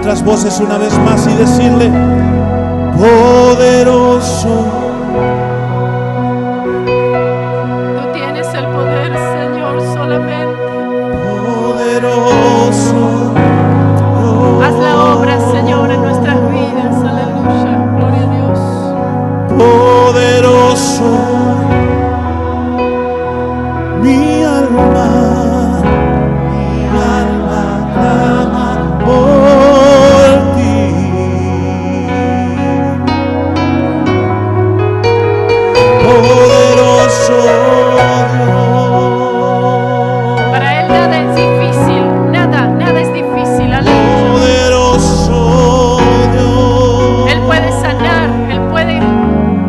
S2: nuestras voces una vez más y decirle: poderoso.
S1: Tú tienes el poder, Señor, solamente.
S2: Poderoso.
S1: Haz la obra, Señor, en nuestras vidas. Aleluya. Gloria a Dios.
S2: Poderoso. Mi alma clama por ti. Poderoso Dios.
S1: Para Él nada es difícil. Nada es difícil. Aleluya.
S2: Poderoso Dios.
S1: Él puede sanar. Él puede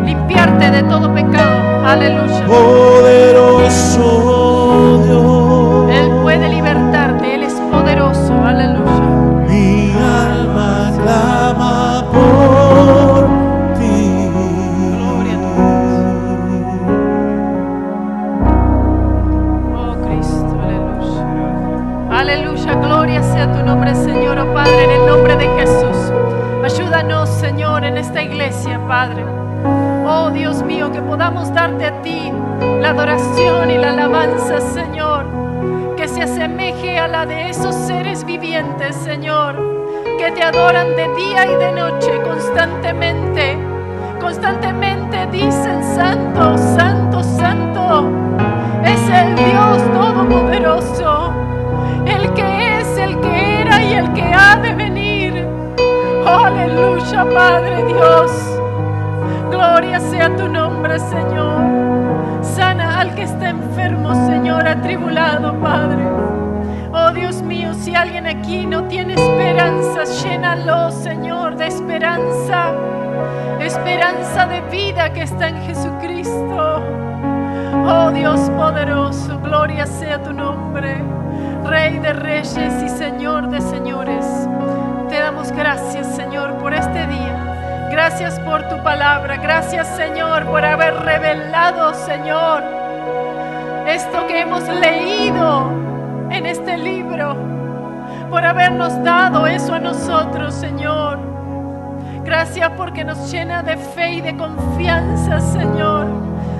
S1: limpiarte de todo pecado. Aleluya.
S2: Poderoso Dios.
S1: Él puede libertarte. Él es poderoso. Aleluya.
S2: Mi alma clama por ti.
S1: Gloria a tu Oh Cristo. Aleluya. Aleluya. Gloria sea tu nombre, Señor. Oh Padre, en el nombre de Jesús. Ayúdanos, Señor, en esta iglesia, Padre. Oh Dios mío, que podamos darte a ti la adoración y la alabanza, Señor, que se asemeje a la de esos seres vivientes, Señor, que te adoran de día y de noche constantemente. Constantemente dicen: Santo, Santo, Santo. Es el Dios Todopoderoso, el que es, el que era y el que ha de venir. Oh, aleluya, Padre Dios. Gloria sea tu nombre, Señor. Sana al que está enfermo, Señor, atribulado, Padre. Oh Dios mío, si alguien aquí no tiene esperanza, llénalo, Señor, de esperanza. Esperanza de vida que está en Jesucristo. Oh Dios poderoso, gloria sea tu nombre. Rey de reyes y Señor de señores. Te damos gracias, Señor, por este día. Gracias por tu palabra. Gracias, Señor, por haber revelado, Señor, esto que hemos leído en este libro. Por habernos dado eso a nosotros, Señor. Gracias porque nos llena de fe y de confianza, Señor,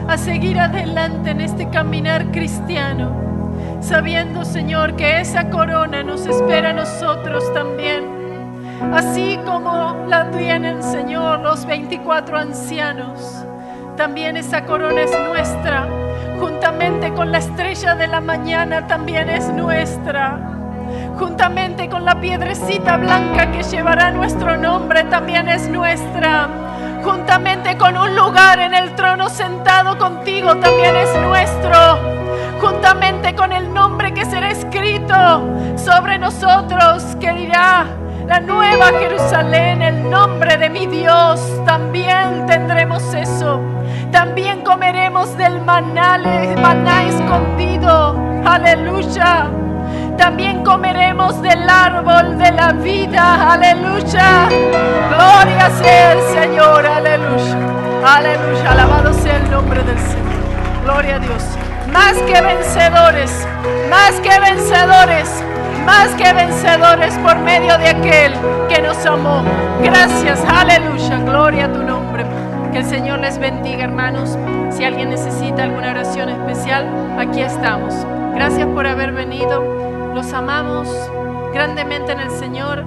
S1: a seguir adelante en este caminar cristiano. Sabiendo, Señor, que esa corona nos espera a nosotros también. Así como la tienen, Señor, los 24 ancianos, también esa corona es nuestra. Juntamente con la estrella de la mañana también es nuestra. Juntamente con la piedrecita blanca que llevará nuestro nombre también es nuestra. Juntamente con un lugar en el trono sentado contigo también es nuestro. Juntamente con el nombre que será escrito sobre nosotros, que dirá: la nueva Jerusalén, el nombre de mi Dios, también tendremos eso. También comeremos del maná escondido. Aleluya. También comeremos del árbol de la vida. Aleluya. Gloria sea el Señor. Aleluya. Aleluya. Alabado sea el nombre del Señor. Gloria a Dios. Más que vencedores. Más que vencedores. Más que vencedores por medio de aquel que nos amó. Gracias, aleluya, gloria a tu nombre. Que el Señor les bendiga, hermanos. Si alguien necesita alguna oración especial, aquí estamos. Gracias por haber venido. Los amamos grandemente en el Señor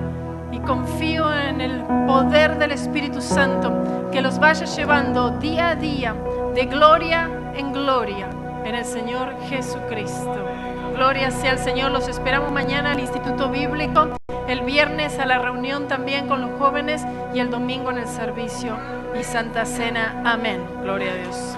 S1: y confío en el poder del Espíritu Santo que los vaya llevando día a día de gloria en gloria en el Señor Jesucristo. Gloria sea al Señor. Los esperamos mañana al Instituto Bíblico, el viernes a la reunión también con los jóvenes y el domingo en el servicio y Santa Cena. Amén. Gloria a Dios.